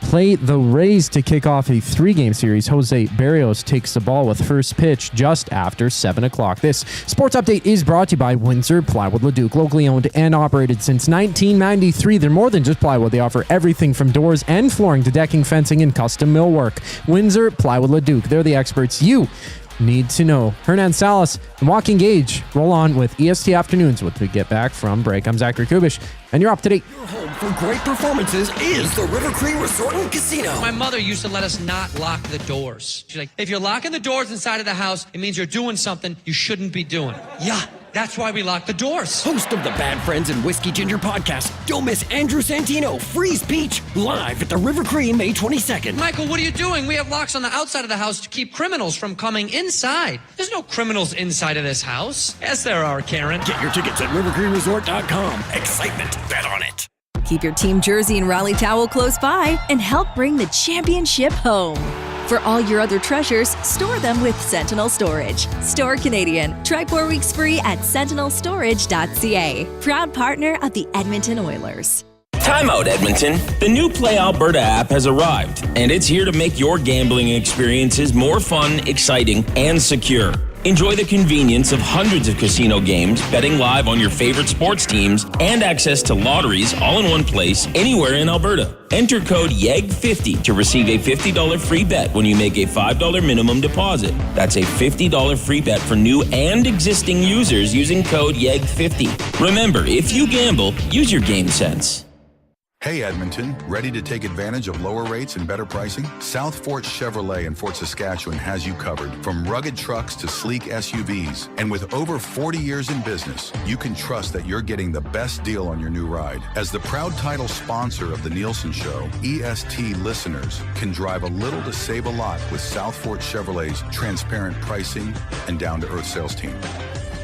play the Rays to kick off a 3-game series. Jose Berrios takes the ball with first pitch just after 7 o'clock. This sports update is brought to you by Windsor Plywood Leduc, locally owned and operated since 1993. They're more than just plywood. They offer everything from doors and flooring to decking, fencing, and custom millwork. Windsor Plywood Leduc. They're the experts you need to know. Hernan Salas and Joaquin Gage roll on with EST Afternoons when we get back from break. I'm Zachary Koob Kubusch, and you're up to date. Your home for great performances is the River Cree Resort and Casino. My mother used to let us not lock the doors. She's like, if you're locking the doors inside of the house, it means you're doing something you shouldn't be doing. Yeah, that's why we lock the doors. Host of the Bad Friends and Whiskey Ginger podcast, don't miss Andrew Santino, Freeze Peach, live at the River Cree May 22nd. Michael, what are you doing? We have locks on the outside of the house to keep criminals from coming inside. There's no criminals inside of this house. Yes, there are, Karen. Get your tickets at rivercreeresort.com. Excitement, bet on it. Keep your team jersey and rally towel close by and help bring the championship home. For all your other treasures, store them with Sentinel Storage. Store Canadian. Try 4 weeks free at sentinelstorage.ca. Proud partner of the Edmonton Oilers. Timeout, Edmonton. The new Play Alberta app has arrived, and it's here to make your gambling experiences more fun, exciting, and secure. Enjoy the convenience of hundreds of casino games, betting live on your favorite sports teams, and access to lotteries all in one place, anywhere in Alberta. Enter code YEG50 to receive a $50 free bet when you make a $5 minimum deposit. That's a $50 free bet for new and existing users using code YEG50. Remember, if you gamble, use your game sense. Hey Edmonton, ready to take advantage of lower rates and better pricing? South Fort Chevrolet in Fort Saskatchewan has you covered. From rugged trucks to sleek SUVs. And with over 40 years in business, you can trust that you're getting the best deal on your new ride. As the proud title sponsor of the Nielsen Show, EST listeners can drive a little to save a lot with South Fort Chevrolet's transparent pricing and down-to-earth sales team.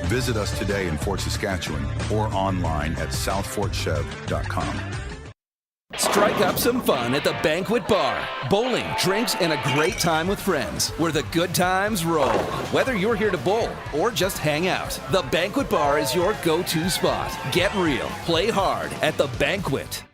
Visit us today in Fort Saskatchewan or online at southfortchev.com. Strike up some fun at the Banquet Bar. Bowling, drinks, and a great time with friends where the good times roll. Whether you're here to bowl or just hang out, the Banquet Bar is your go-to spot. Get real, play hard at the Banquet.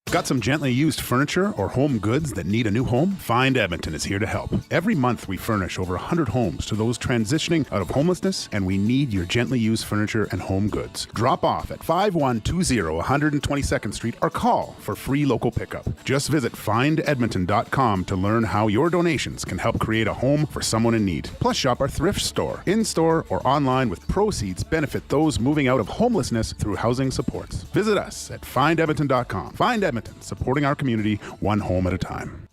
Got some gently used furniture or home goods that need a new home? Find Edmonton is here to help. Every month we furnish over 100 homes to those transitioning out of homelessness, and we need your gently used furniture and home goods. Drop off at 5120 122nd Street or call for free local pickup. Just visit findedmonton.com to learn how your donations can help create a home for someone in need. Plus shop our thrift store, in-store or online, with proceeds benefit those moving out of homelessness through housing supports. Visit us at findedmonton.com. Find Edmonton, supporting our community one home at a time.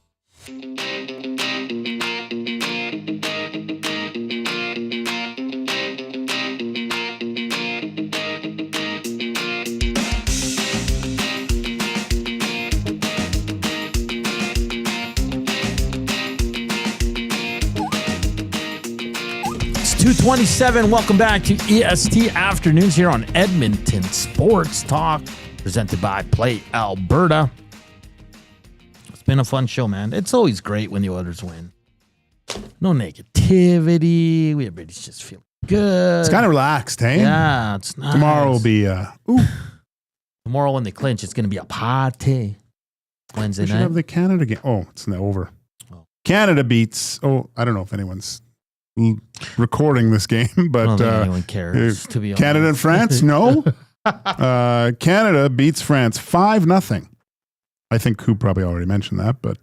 It's 2:27. Welcome back to EST Afternoons here on Edmonton Sports Talk, presented by Play Alberta. It's been a fun show, man. It's always great when the Oilers win. No negativity. Everybody's just feeling good. It's kind of relaxed, hey? Yeah, it's nice. Tomorrow will be, Tomorrow when they clinch, it's going to be a party. Wednesday we should night. have the Canada game. Oh, it's over. Canada beats, I don't know if anyone's recording this game, but I don't think anyone cares, to be honest. Canada and France, no. Canada beats France 5-0. I think Koob probably already mentioned that, but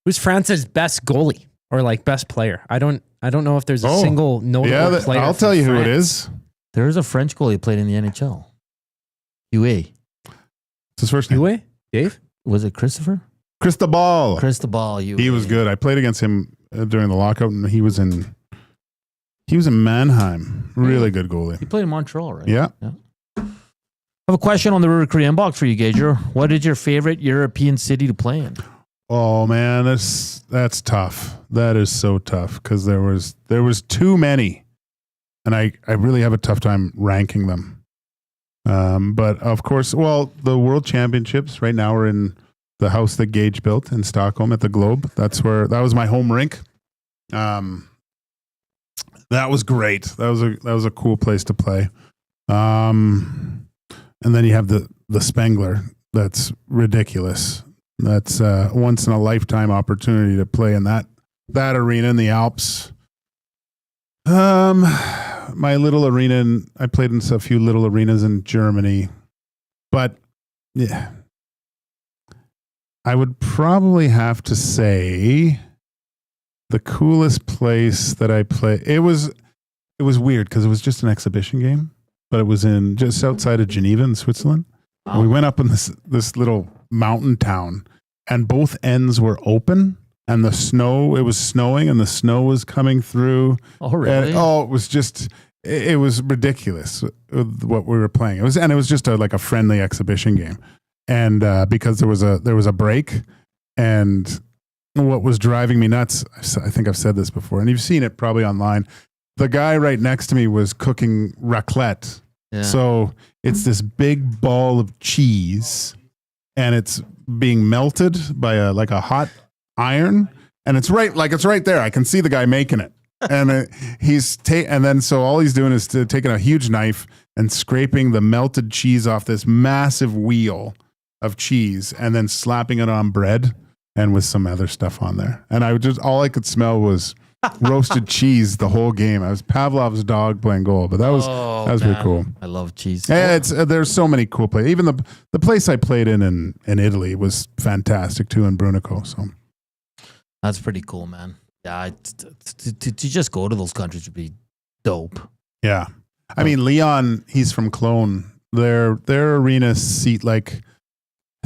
who's France's best goalie or like best player? I don't know if there's a single notable player. I'll tell you who it is. There is a French goalie who played in the NHL. Huey. What's his first name? Huey? Dave? Was it Christopher? Cristobal. Huey. He was good. I played against him during the lockout, and he was in Mannheim. Really good goalie. He played in Montreal, right? Yeah. I have a question on the River Cree inbox for you, Gager. What is your favorite European city to play in? Oh man, that's tough. That is so tough because there was too many, and I really have a tough time ranking them. But of course, the World Championships right now are in the house that Gage built in Stockholm at the Globe. That was my home rink. That was great. That was a cool place to play. And then you have the Spengler. That's ridiculous. That's once in a lifetime opportunity to play in that arena in the Alps. My little arena, I played in a few little arenas in Germany, but yeah, I would probably have to say the coolest place that I played. It was weird because it was just an exhibition game, but it was in just outside of Geneva in Switzerland. And we went up in this little mountain town, and both ends were open, and it was snowing, and the snow was coming through. Oh, really? And, it was ridiculous what we were playing. It was just like a friendly exhibition game, and because there was a break, and what was driving me nuts, I think I've said this before, and you've seen it probably online. The guy right next to me was cooking raclette. Yeah. So it's this big ball of cheese, and it's being melted by a hot iron, and it's right there. I can see the guy making it, and and then so all he's doing is taking a huge knife and scraping the melted cheese off this massive wheel of cheese, and then slapping it on bread and with some other stuff on there. And all I could smell was roasted cheese the whole game. I was Pavlov's dog playing goal, but that was pretty cool. I love cheese. Yeah, there's so many cool places. Even the place I played in Italy was fantastic too, in Brunico. So that's pretty cool, man. Yeah, to just go to those countries would be dope. Yeah, I mean Leon, he's from Cologne. Their arena seat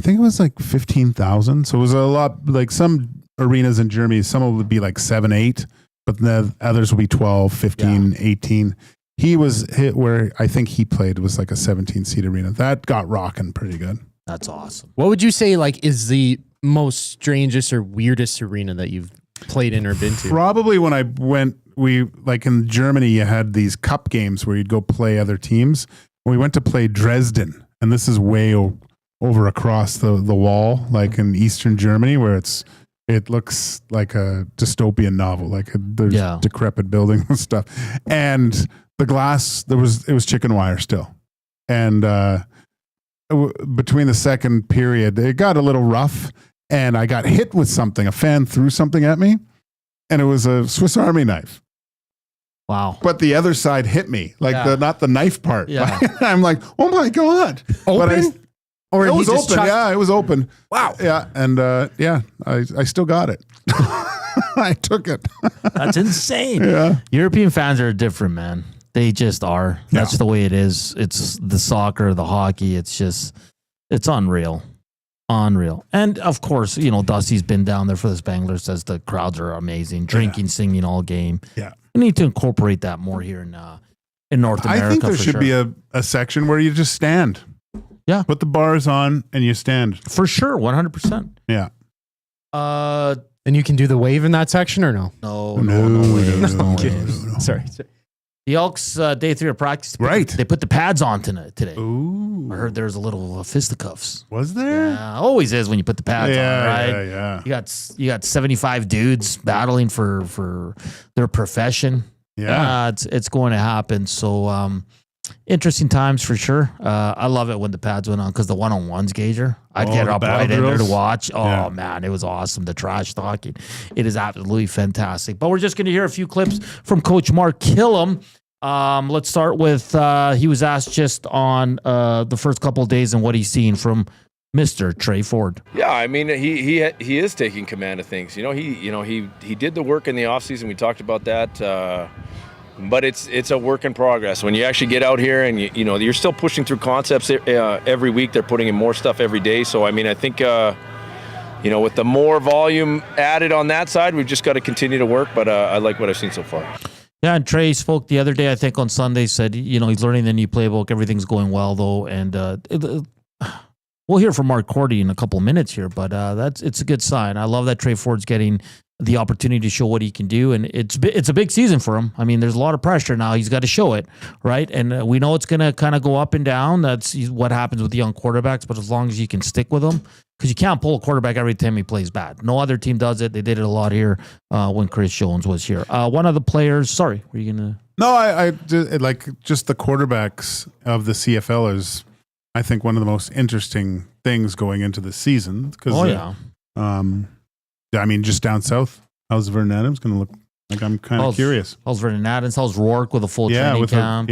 I I think it was like 15,000. So it was a lot. Like some arenas in Germany, some would be like 7, 8, but the others will be 12, 15, 18. He was hit where I think he played was like a 17-seat arena. That got rocking pretty good. That's awesome. What would you say like is the most strangest or weirdest arena that you've played in or been to? Probably when I went, like in Germany, you had these cup games where you'd go play other teams. We went to play Dresden, and this is way over across the wall, like in Eastern Germany, where it looks like a dystopian novel, like there's decrepit buildings and stuff. And the glass, it was chicken wire still. And between the second period, it got a little rough, and I got hit with something. A fan threw something at me, and it was a Swiss Army knife. Wow. But the other side hit me, like not the knife part. Yeah. I'm like, oh my God. Open? Or it was open. Yeah, it was open. Wow. Yeah. And I still got it. I took it. That's insane. Yeah. European fans are different, man. They just are. That's the way it is. It's the soccer, the hockey. It's unreal. Unreal. And of course, Dusty's been down there for the Spangler, says the crowds are amazing. Drinking, singing all game. Yeah. We need to incorporate that more here in North America. I think there should be a section where you just stand. Yeah. Put the bars on and you stand. For sure. 100%. Yeah. And you can do the wave in that section or no? No way. Sorry. The Elks, day 3 of practice. They put the pads on today. Ooh. I heard there was a little fisticuffs. Was there? Yeah, always is when you put the pads on, right? Yeah. You got 75 dudes battling for their profession. Yeah. It's going to happen. So interesting times for sure. I love it when the pads went on because the one-on-ones, Gager, I'd get up right in there to watch. Oh, man, it was awesome. The trash talking. It is absolutely fantastic. But we're just going to hear a few clips from Coach Mark Killam. Let's start with he was asked just on the first couple of days and what he's seen from Mr. Trey Ford. Yeah, I mean he is taking command of things. He did the work in the offseason. We talked about that. But it's a work in progress. When you actually get out here and you're still pushing through concepts every week, they're putting in more stuff every day. So I mean, I think with the more volume added on that side, we've just got to continue to work. But I like what I've seen so far. Yeah, and Trey spoke the other day, I think on Sunday, said he's learning the new playbook. Everything's going well though, and we'll hear from Mark Korte in a couple of minutes here. But it's a good sign. I love that Trey Ford's getting the opportunity to show what he can do, and it's a big season for him. I mean, there's a lot of pressure now. He's got to show it, right? And we know it's going to kind of go up and down. That's what happens with young quarterbacks. But as long as you can stick with them, because you can't pull a quarterback every time he plays bad. No other team does it. They did it a lot here when Chris Jones was here. One of the players. Sorry, were you gonna? No, I like just the quarterbacks of the CFL is, I think, one of the most interesting things going into the season. I mean, just down south, how's Vernon Adams going to look? Like, I'm kind of curious. How's Vernon Adams? How's Rourke with a full training camp?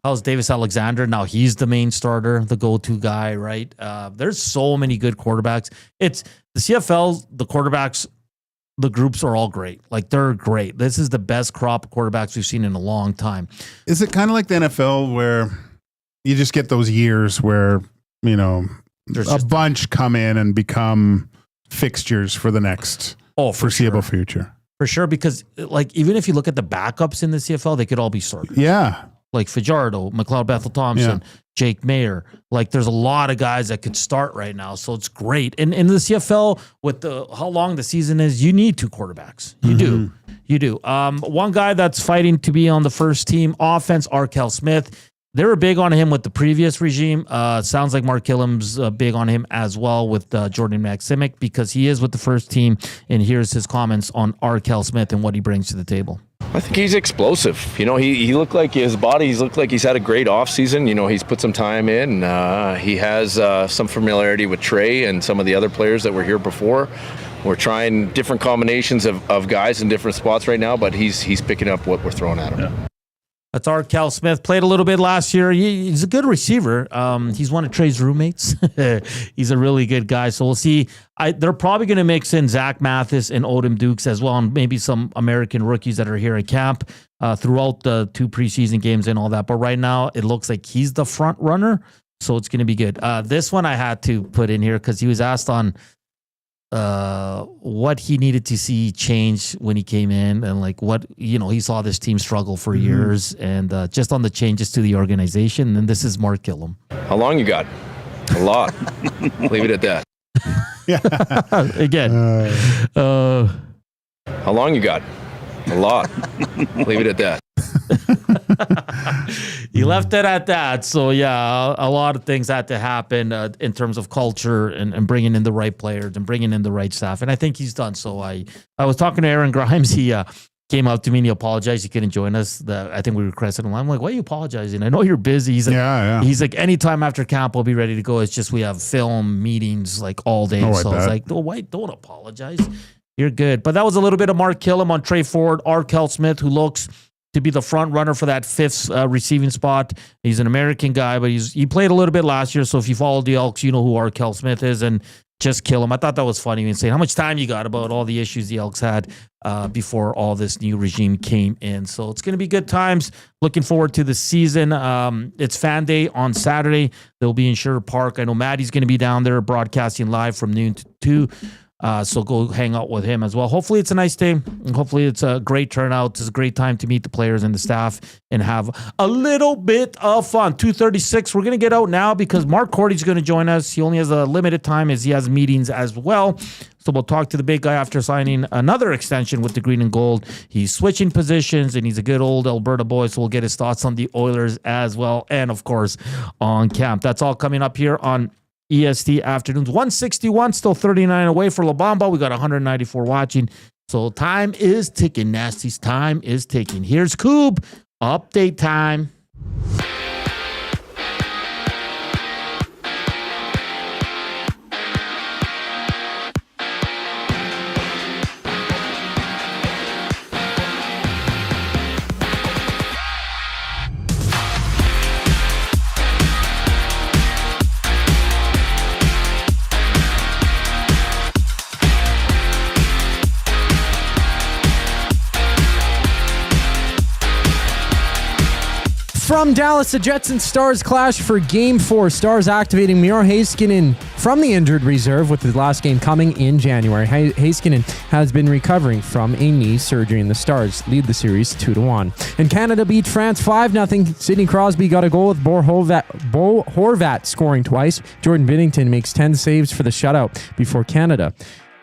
How's Davis Alexander? Now he's the main starter, the go-to guy, right? There's so many good quarterbacks. It's the CFL, the quarterbacks, the groups are all great. Like, they're great. This is the best crop of quarterbacks we've seen in a long time. Is it kind of like the NFL where you just get those years where, a bunch come in and become fixtures for the next foreseeable future? For sure, because even if you look at the backups in the CFL, they could all be starters. Yeah. Like Fajardo, McLeod Bethel-Thompson, Jake Mayer. Like, there's a lot of guys that could start right now, so it's great. And in the CFL, with how long the season is, you need 2 quarterbacks. You do. One guy that's fighting to be on the first team offense, Arkell Smith. They were big on him with the previous regime. Sounds like Mark Killam's big on him as well with Jordan Maximic, because he is with the first team. And here's his comments on Arkell Smith and what he brings to the table. I think he's explosive. He looked like his body. He's looked like he's had a great offseason. He's put some time in. He has some familiarity with Trey and some of the other players that were here before. We're trying different combinations of guys in different spots right now, but he's picking up what we're throwing at him. Yeah. That's Arkell Smith. Played a little bit last year. He's a good receiver. He's one of Trey's roommates. He's a really good guy. So we'll see. They're probably going to mix in Zach Mathis and Odom Dukes as well, and maybe some American rookies that are here at camp throughout the 2 preseason games and all that. But right now, it looks like he's the front runner. So it's going to be good. This one I had to put in here because he was asked on what he needed to see change when he came in, and like what, he saw this team struggle for years, and just on the changes to the organization. And this is Mark Gillum. How long you got? A lot. Leave it at that. Again. How long you got? A lot. Leave it at that. He left it at that. So, yeah, a lot of things had to happen in terms of culture and bringing in the right players and bringing in the right staff. And I think he's done so. I was talking to Aaron Grimes. He came up to me and he apologized. He couldn't join us. I think we requested him. I'm like, why are you apologizing? I know you're busy. He's like, He's like, anytime after camp, we'll be ready to go. It's just we have film meetings like all day. So I was like, oh, wait, don't apologize. You're good. But that was a little bit of Mark Gillum on Trey Ford, Arkell Smith, who looks to be the front runner for that fifth receiving spot. He's an American guy, but he played a little bit last year. So if you follow the Elks, you know who Arkell Smith is, and just kill him. I thought that was funny when saying how much time you got about all the issues the Elks had before all this new regime came in. So it's going to be good times. Looking forward to the season. It's Fan Day on Saturday. They'll be in Sherwood Park. I know Maddie's going to be down there broadcasting live from noon to 2. So go hang out with him as well. Hopefully it's a nice day. And hopefully it's a great turnout. It's a great time to meet the players and the staff and have a little bit of fun. 2:36. We're going to get out now because Mark Korte's going to join us. He only has a limited time as he has meetings as well. So we'll talk to the big guy after signing another extension with the Green and Gold. He's switching positions and he's a good old Alberta boy. So we'll get his thoughts on the Oilers as well. And of course on camp. That's all coming up here on EST Afternoons. 161, still 39 away for La Bamba. We got 194 watching. So time is ticking, Nasties. Time is ticking. Here's Koob. Update time. From Dallas, the Jets and Stars clash for Game 4. Stars activating Miro Heiskanen from the injured reserve with the last game coming in January. Heiskanen has been recovering from a knee surgery, and the Stars lead the series 2-1. And Canada beat France 5-0. Sidney Crosby got a goal with Bo Horvat scoring twice. Jordan Binnington makes 10 saves for the shutout before Canada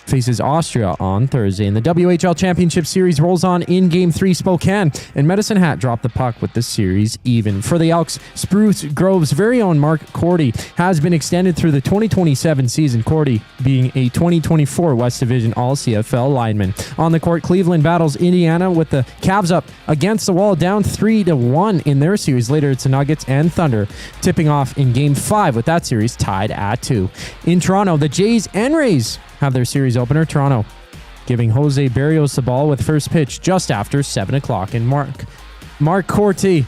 faces Austria on Thursday. And the WHL Championship Series rolls on in Game 3 Spokane, and Medicine Hat dropped the puck with the series even. For the Elks, Spruce Grove's very own Mark Korte has been extended through the 2027 season, Korte being a 2024 West Division All-CFL lineman. On the court, Cleveland battles Indiana with the Cavs up against the wall, down 3-1 in their series. Later, it's the Nuggets and Thunder tipping off in Game 5 with that series tied at 2. In Toronto, the Jays and Rays have their series opener. Toronto giving Jose Berrios the ball with first pitch just after 7 o'clock. And Mark Korte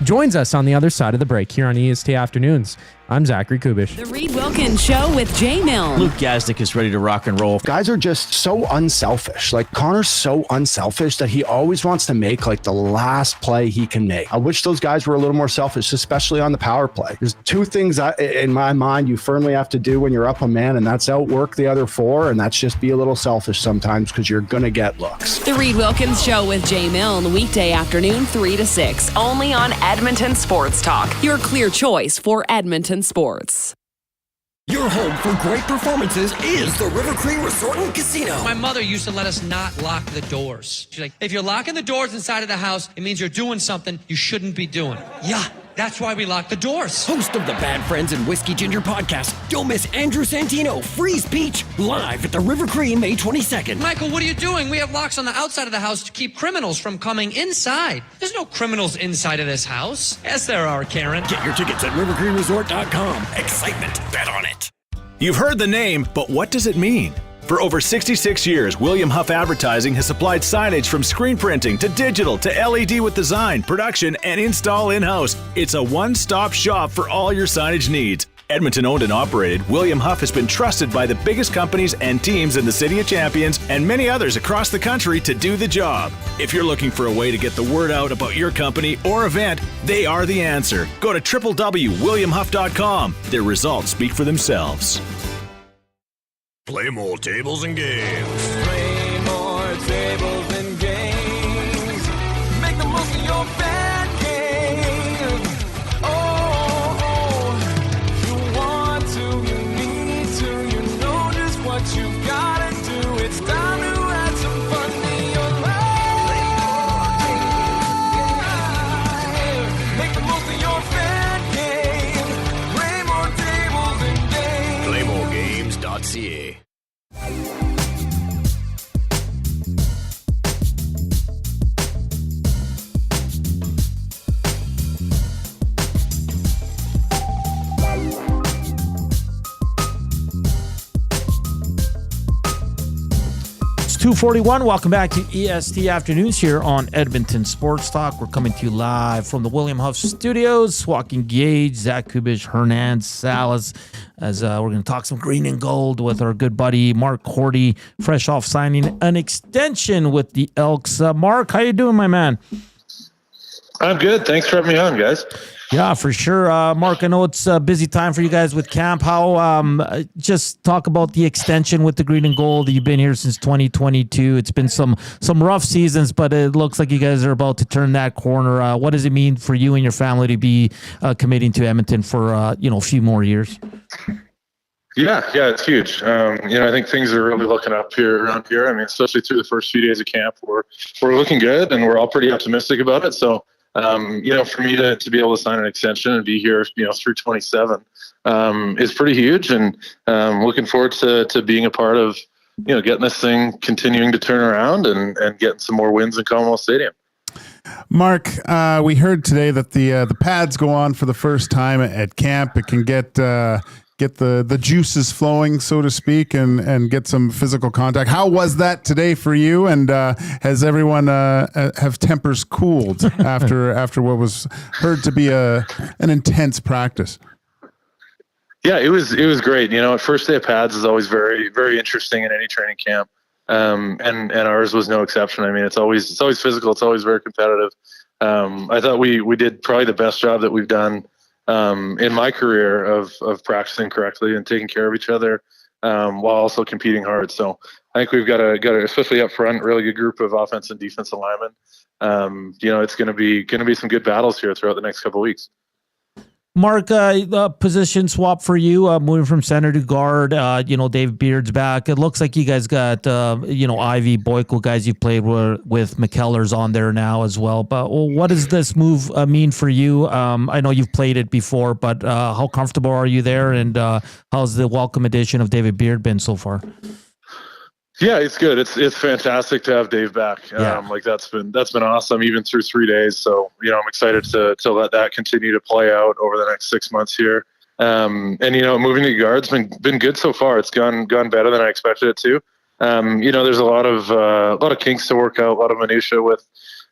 joins us on the other side of the break here on EST Afternoons. I'm Zachary Koob. The Reed Wilkins Show with J Mill. Luke Gazdick is ready to rock and roll. Guys are just so unselfish. Like, Connor's so unselfish that he always wants to make like the last play he can make. I wish those guys were a little more selfish, especially on the power play. There's two things in my mind you firmly have to do when you're up a man, and that's outwork the other four, and that's just be a little selfish sometimes because you're going to get looks. The Reed Wilkins Show with J Mill, weekday afternoon 3 to 6, only on Edmonton Sports Talk, your clear choice for Edmonton sports. Your home for great performances is the River Cree Resort and Casino. My mother used to let us not lock the doors. She's like, if you're locking the doors inside of the house, it means you're doing something you shouldn't be doing. Yeah, that's why we lock the doors. Host of the Bad Friends and Whiskey Ginger podcast, don't miss Andrew Santino, Freeze Peach, live at the River Cree May 22nd. Michael, what are you doing? We have locks on the outside of the house to keep criminals from coming inside. There's no criminals inside of this house. Yes, there are, Karen. Get your tickets at rivercreeresort.com. Excitement, bet on it. You've heard the name, but what does it mean? For over 66 years, William Huff Advertising has supplied signage from screen printing to digital to LED with design, production, and install in-house. It's a one-stop shop for all your signage needs. Edmonton owned and operated, William Huff has been trusted by the biggest companies and teams in the City of Champions and many others across the country to do the job. If you're looking for a way to get the word out about your company or event, they are the answer. Go to www.williamhuff.com. Their results speak for themselves. Play more tables and games. Play more tables and games. Make the most of your bad game. Oh, you want to, you need to, you know just what you gotta do. It's time to add some fun to your life. Make the most of your bad game. Play more tables and games. PlayMoreGames.ca. It's 2:41. Welcome back to EST Afternoons here on Edmonton Sports Talk. We're coming to you live from the William Huff Studios. Joaquin Gage, Zach Kubusch, Hernan Salas, as we're going to talk some green and gold with our good buddy Mark Korte, fresh off signing an extension with the Elks. Mark, how you doing, my man? I'm good. Thanks for having me on, guys. Yeah, for sure. Mark, I know it's a busy time for you guys with camp. How just talk about the extension with the green and gold. You've been here since 2022. It's been some rough seasons, but it looks like you guys are about to turn that corner. What does it mean for you and your family to be committing to Edmonton for a few more years? Yeah, it's huge. I think things are really looking up here around here. I mean, especially through the first few days of camp, we're looking good, and we're all pretty optimistic about it. So. For me to be able to sign an extension and be here, through 27, is pretty huge, and looking forward to being a part of, getting this thing continuing to turn around and getting some more wins in Commonwealth Stadium. Mark, we heard today that the pads go on for the first time at camp. It can get the juices flowing, so to speak, and get some physical contact. How was that today for you? And has everyone have tempers cooled after what was heard to be an intense practice? Yeah, it was great. First day of pads is always very, very interesting in any training camp, and ours was no exception. I mean, it's always physical. It's always very competitive. I thought we did probably the best job that we've done in my career of practicing correctly and taking care of each other, while also competing hard. So I think we've got a especially up front, really good group of offense and defensive linemen. It's going to be some good battles here throughout the next couple of weeks. Mark, position swap for you, moving from center to guard. Dave Beard's back. It looks like you guys got, Ivy, Boyko, guys you played with. McKellar's on there now as well. But what does this move mean for you? I know you've played it before, but how comfortable are you there? And how's the welcome addition of David Beard been so far? Yeah, it's good. It's fantastic to have Dave back. That's been awesome, even through 3 days. So, I'm excited to let that continue to play out over the next 6 months here. Moving to guard's been good so far. It's gone better than I expected it to. There's a lot of kinks to work out, a lot of minutia with,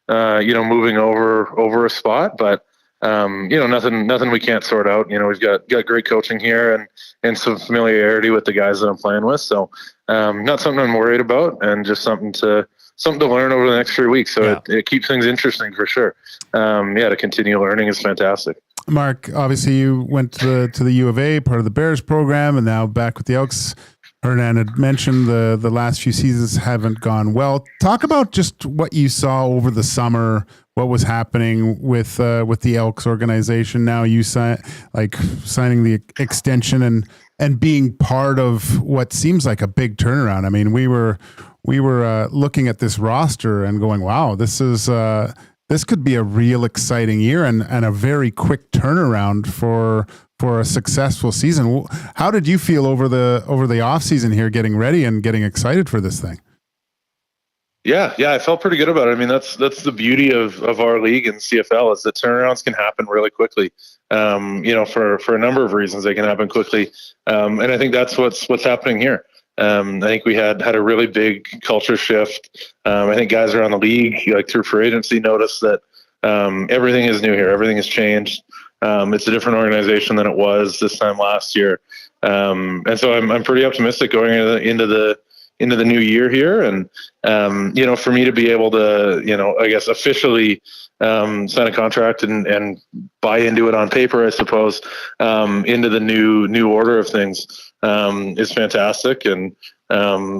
moving over a spot, but nothing we can't sort out. We've got great coaching here and some familiarity with the guys that I'm playing with. So, not something I'm worried about, and just something to learn over the next 3 weeks. So it keeps things interesting for sure. To continue learning is fantastic. Mark, obviously you went to the U of A, part of the Bears program, and now back with the Elks. Hernan had mentioned the last few seasons haven't gone well. Talk about just what you saw over the summer, what was happening with the Elks organization. Now you signing the extension and being part of what seems like a big turnaround. I mean, we were looking at this roster and going, wow, this could be a real exciting year and a very quick turnaround for a successful season. How did you feel over the offseason here, getting ready and getting excited for this thing? Yeah, I felt pretty good about it. I mean, that's the beauty of our league and CFL is that turnarounds can happen really quickly. For a number of reasons, they can happen quickly. And I think that's what's happening here. I think we had a really big culture shift. I think guys around the league, through free agency, noticed that everything is new here. Everything has changed. It's a different organization than it was this time last year. And so I'm pretty optimistic going into the new year here. And, for me to be able to, I guess officially sign a contract and buy into it on paper, I suppose, into the new order of things is fantastic. And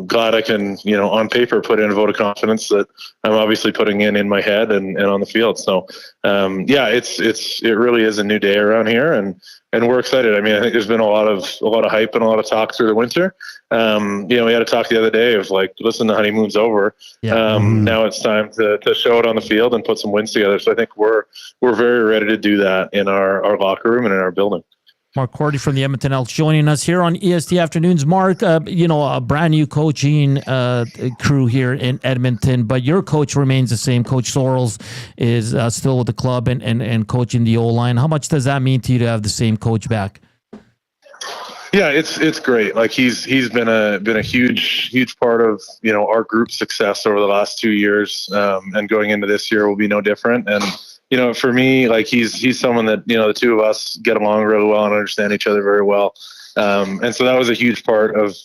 glad I can, on paper put in a vote of confidence that I'm obviously putting in my head and on the field. So, it really is a new day around here, and we're excited. I mean, I think there's been a lot of hype and a lot of talk through the winter. We had a talk the other day of like, listen, the honeymoon's over. Now it's time to show it on the field and put some wins together. So I think we're very ready to do that in our locker room and in our building. Mark Korte from the Edmonton Elks joining us here on EST Afternoons. Mark, a brand new coaching crew here in Edmonton, but your coach remains the same. Coach Sorrells is still with the club and coaching the O-line. How much does that mean to you to have the same coach back? Yeah, it's great. Like he's been a huge part of our group's success over the last 2 years, and going into this year will be no different. And for me, like he's someone that the two of us get along really well and understand each other very well. And so that was a huge part of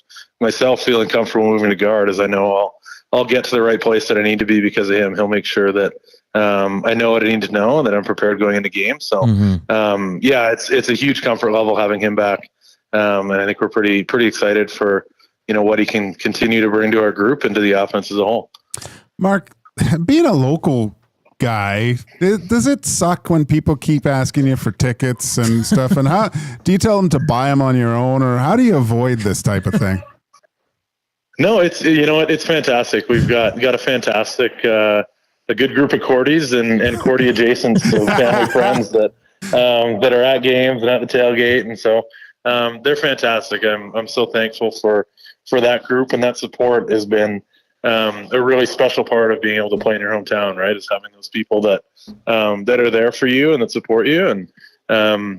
myself feeling comfortable moving to guard, as I know I'll get to the right place that I need to be because of him. He'll make sure that I know what I need to know and that I'm prepared going into games. So it's a huge comfort level having him back. And I think we're pretty excited for, what he can continue to bring to our group and to the offense as a whole. Mark, being a local guy, does it suck when people keep asking you for tickets and stuff? And how do you tell them to buy them on your own, or how do you avoid this type of thing? No, it's fantastic. We've got a fantastic, a good group of Kortes and Korte adjacent, so family friends that are at games and at the tailgate. And so, they're fantastic. I'm so thankful for that group, and that support has been a really special part of being able to play in your hometown, right? Is having those people that are there for you and that support you. And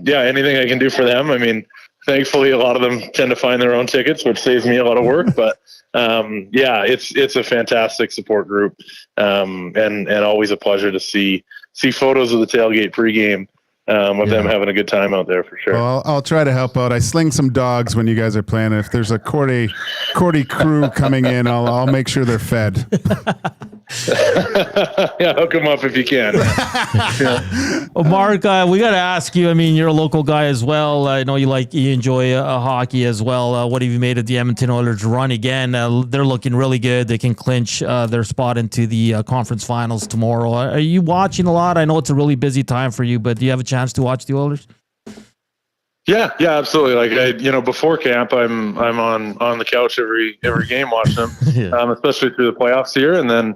anything I can do for them. I mean, thankfully a lot of them tend to find their own tickets, which saves me a lot of work, but it's a fantastic support group. And always a pleasure to see photos of the tailgate pregame. Of them having a good time out there for sure. Well, I'll try to help out. I sling some dogs when you guys are playing. If there's a Korte crew coming in, I'll make sure they're fed. Hook them up if you can. Well, Mark, we got to ask you. I mean, you're a local guy as well. I know you enjoy hockey as well. What have you made of the Edmonton Oilers run again? They're looking really good. They can clinch their spot into the conference finals tomorrow. Are you watching a lot? I know it's a really busy time for you, but do you have a chance to watch the Oilers? Yeah, absolutely. Like before camp, I'm on the couch every game watching them, especially through the playoffs here. And then,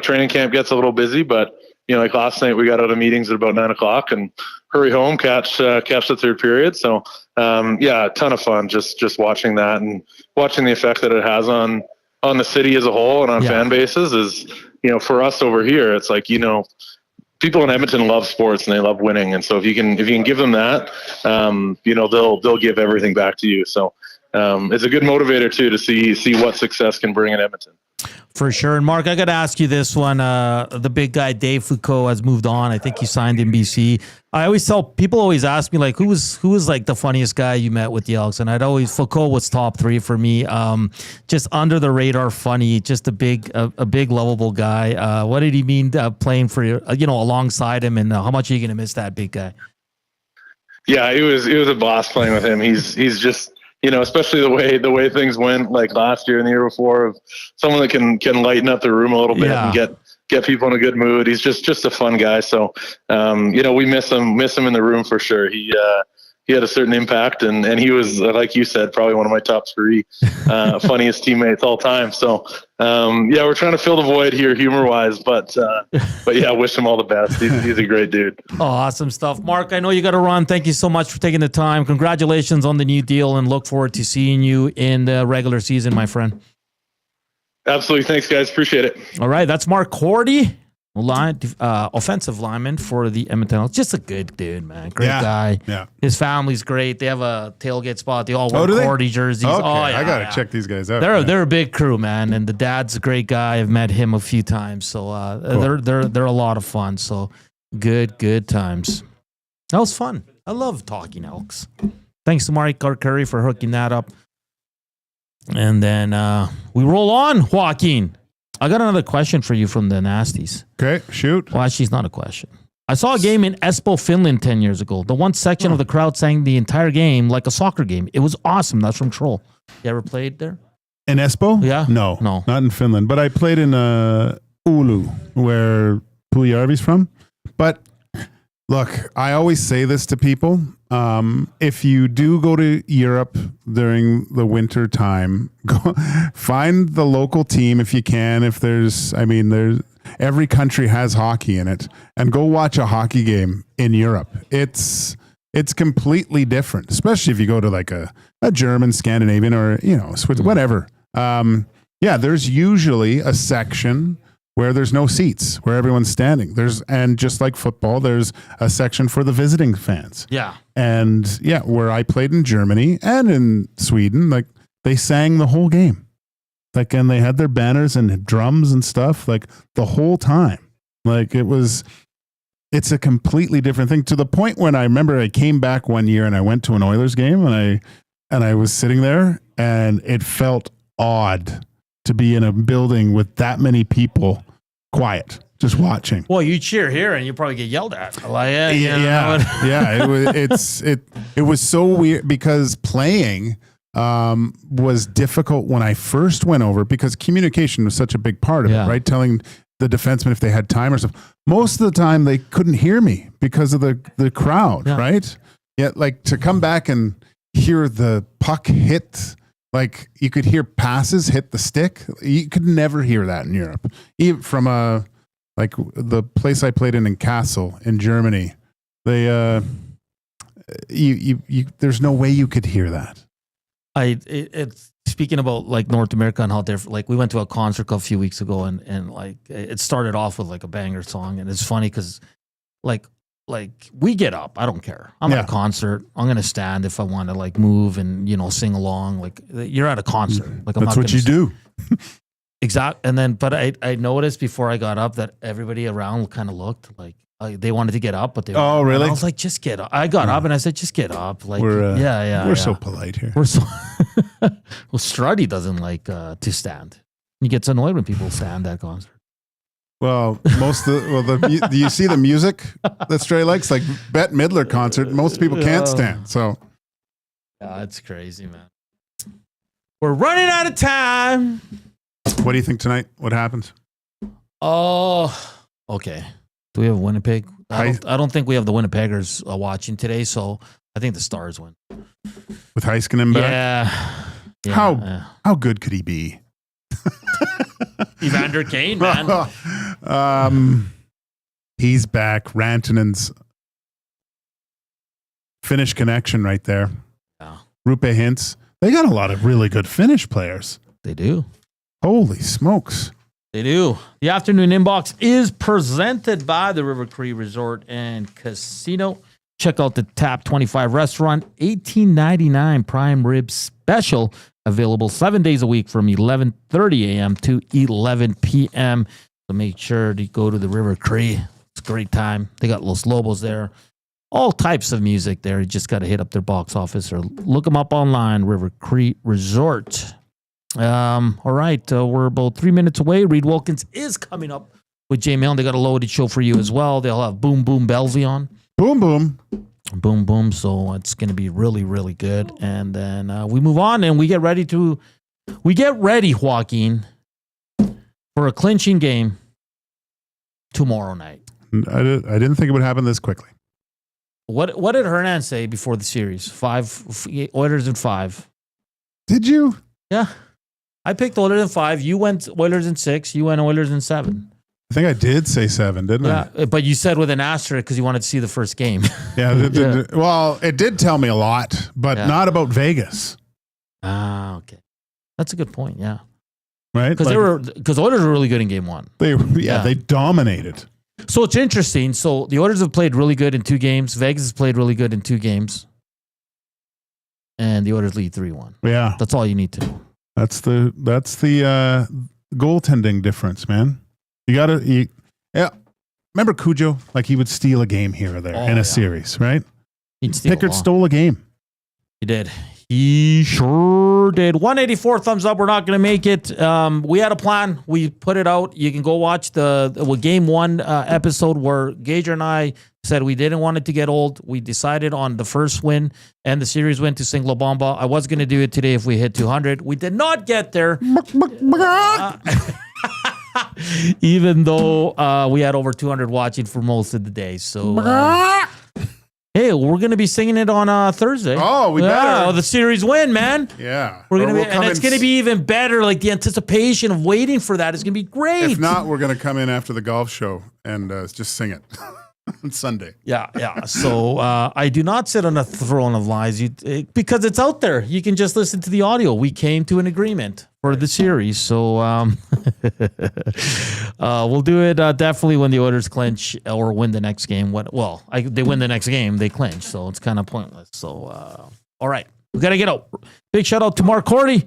training camp gets a little busy, but like last night we got out of meetings at about 9:00 and hurry home, catch the third period. So, a ton of fun just watching that and watching the effect that it has on the city as a whole and on fan bases is, for us over here, it's like, people in Edmonton love sports and they love winning. And so if you can give them that, they'll give everything back to you. So it's a good motivator too, to see what success can bring in Edmonton. For sure. And Mark, I got to ask you this one. The big guy, Dave Foucault, has moved on. I think he signed in BC. People always ask me, like, who was like the funniest guy you met with the Elks? And Foucault was top 3 for me. Just under the radar, funny, just a big lovable guy. What did he mean playing for you, alongside him, and how much are you going to miss that big guy? Yeah, it was a blast playing with him. He's just, especially the way things went like last year and the year before, of someone that can lighten up the room a little bit and get people in a good mood. He's just a fun guy. So, we miss him in the room for sure. He had a certain impact, and he was, like you said, probably one of my top 3 funniest teammates all time. So, we're trying to fill the void here humor wise, but wish him all the best. He's a great dude. Oh, awesome stuff. Mark, I know you got to run. Thank you so much for taking the time. Congratulations on the new deal, and look forward to seeing you in the regular season, my friend. Absolutely. Thanks, guys. Appreciate it. All right. That's Mark Korte, offensive lineman for the Edmonton Elks. Just a good dude, man. Great guy. Yeah. His family's great. They have a tailgate spot. They all wear Korte jerseys. Okay. I got to check these guys out. They're a big crew, man. And the dad's a great guy. I've met him a few times. So cool. They're a lot of fun. So good times. That was fun. I love talking Elks. Thanks to Mike Curry for hooking that up. And then we roll on, Joaquin. I got another question for you from the Nasties. Okay, shoot. Well, actually, it's not a question. I saw a game in Espoo, Finland 10 years ago. The one section of the crowd sang the entire game like a soccer game. It was awesome. That's from Troll. You ever played there? In Espoo? Yeah. No, not in Finland. But I played in Oulu, where Puljärvi's from. But look, I always say this to people. If you do go to Europe during the winter time, go find the local team if you can. If there's every country has hockey in it, and go watch a hockey game in Europe. It's completely different, especially if you go to like a German, Scandinavian, or Swiss, whatever. There's usually a section where there's no seats, where everyone's standing. And just like football, there's a section for the visiting fans. Yeah. And where I played in Germany and in Sweden, like they sang the whole game. Like, and they had their banners and drums and stuff like the whole time. Like it's a completely different thing, to the point when I remember I came back one year and I went to an Oilers game and I was sitting there and it felt odd to be in a building with that many people quiet, just watching. Well, you cheer here and you probably get yelled at. Like, It was so weird because playing was difficult when I first went over, because communication was such a big part of it, right? Telling the defenseman if they had time or stuff. Most of the time they couldn't hear me because of the crowd, right? Yet, like, to come back and hear the puck hit, like you could hear passes hit the stick. You could never hear that in Europe. Even from the place I played in Kassel in Germany, they there's no way you could hear that. It's speaking about like North America and how they're like, we went to a concert a few weeks ago and like it started off with like a banger song, and it's funny because like we get up. I don't care. I'm at a concert. I'm going to stand if I want to like move and, sing along. Like, you're at a concert. Like, that's what you do. Exactly. And then, but I noticed before I got up that everybody around kind of looked like they wanted to get up, but they were, oh, really? I was like, just get up. I got up and I said, just get up. Like, we're so polite here. We're so, well, Struddy doesn't like to stand. He gets annoyed when people stand at concert. Well, do you see the music that Stray likes? Like Bette Midler concert, most people can't stand. So, yeah, it's crazy, man. We're running out of time. What do you think tonight? What happens? Oh, okay. Do we have Winnipeg? I don't think we have the Winnipeggers watching today, so I think the Stars win. With Heiskanen back? Yeah. How good could he be? Evander Kane, man. He's back. Rantanen's Finnish connection right there. Yeah. Rupe Hintz. They got a lot of really good Finnish players. They do. Holy smokes. They do. The afternoon inbox is presented by the River Cree Resort and Casino. Check out the Tap 25 restaurant, $18.99 prime rib special, available 7 days a week from 11:30 a.m. to 11 p.m. So make sure to go to the River Cree. It's a great time. They got Los Lobos there. All types of music there. You just got to hit up their box office or look them up online, River Cree Resort. All right. We're about 3 minutes away. Reed Wilkins is coming up with Jay Milne. They got a loaded show for you as well. They'll have Boom Boom Belzy on. Boom Boom. Boom Boom. So it's going to be really, really good. And then we move on and we get ready, Joaquin, for a clinching game tomorrow night. I didn't think it would happen this quickly. What did Hernan say before the series? 5 Oilers in 5. Did you? Yeah. I picked Oilers in 5. You went Oilers in 6. You went Oilers in 7. I think I did say 7, didn't I? Yeah, but you said with an asterisk because you wanted to see the first game. Yeah. Well, it did tell me a lot, but not about Vegas. Ah, okay. That's a good point. Yeah. Right? Because Oilers were really good in game 1. They dominated. So it's interesting. So the Oilers have played really good in 2 games. Vegas has played really good in 2 games. And the Oilers lead 3-1. Yeah. That's all you need to know. That's the goaltending difference, man. You got to remember Cujo? Like he would steal a game here or there in a series, right? Pickard stole a game. He did. He sure did. 184 thumbs up. We're not going to make it. We had a plan. We put it out. You can go watch the game 1 episode where Gager and I said we didn't want it to get old. We decided on the first win and the series win to Singlo Bomba. I was going to do it today if we hit 200. We did not get there. Even though we had over 200 watching for most of the day. So... hey, we're going to be singing it on Thursday. Oh, we better. The series win, man. Yeah. We're gonna and it's going to be even better. Like the anticipation of waiting for that is going to be great. If not, we're going to come in after the golf show and just sing it on Sunday. Yeah. So I do not sit on a throne of lies because it's out there. You can just listen to the audio. We came to an agreement for the series. So we'll do it definitely when the Oilers clinch or win the next game. They win the next game, they clinch. So it's kind of pointless. So, all right. We got to get out. Big shout out to Mark Korte.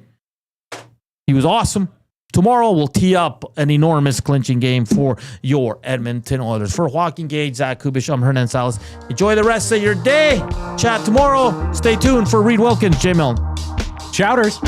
He was awesome. Tomorrow we'll tee up an enormous clinching game for your Edmonton Oilers. For Joaquin Gage, Zach Kubusch, I'm Hernan Salas. Enjoy the rest of your day. Chat tomorrow. Stay tuned for Reed Wilkins, J. Milne. Shouters.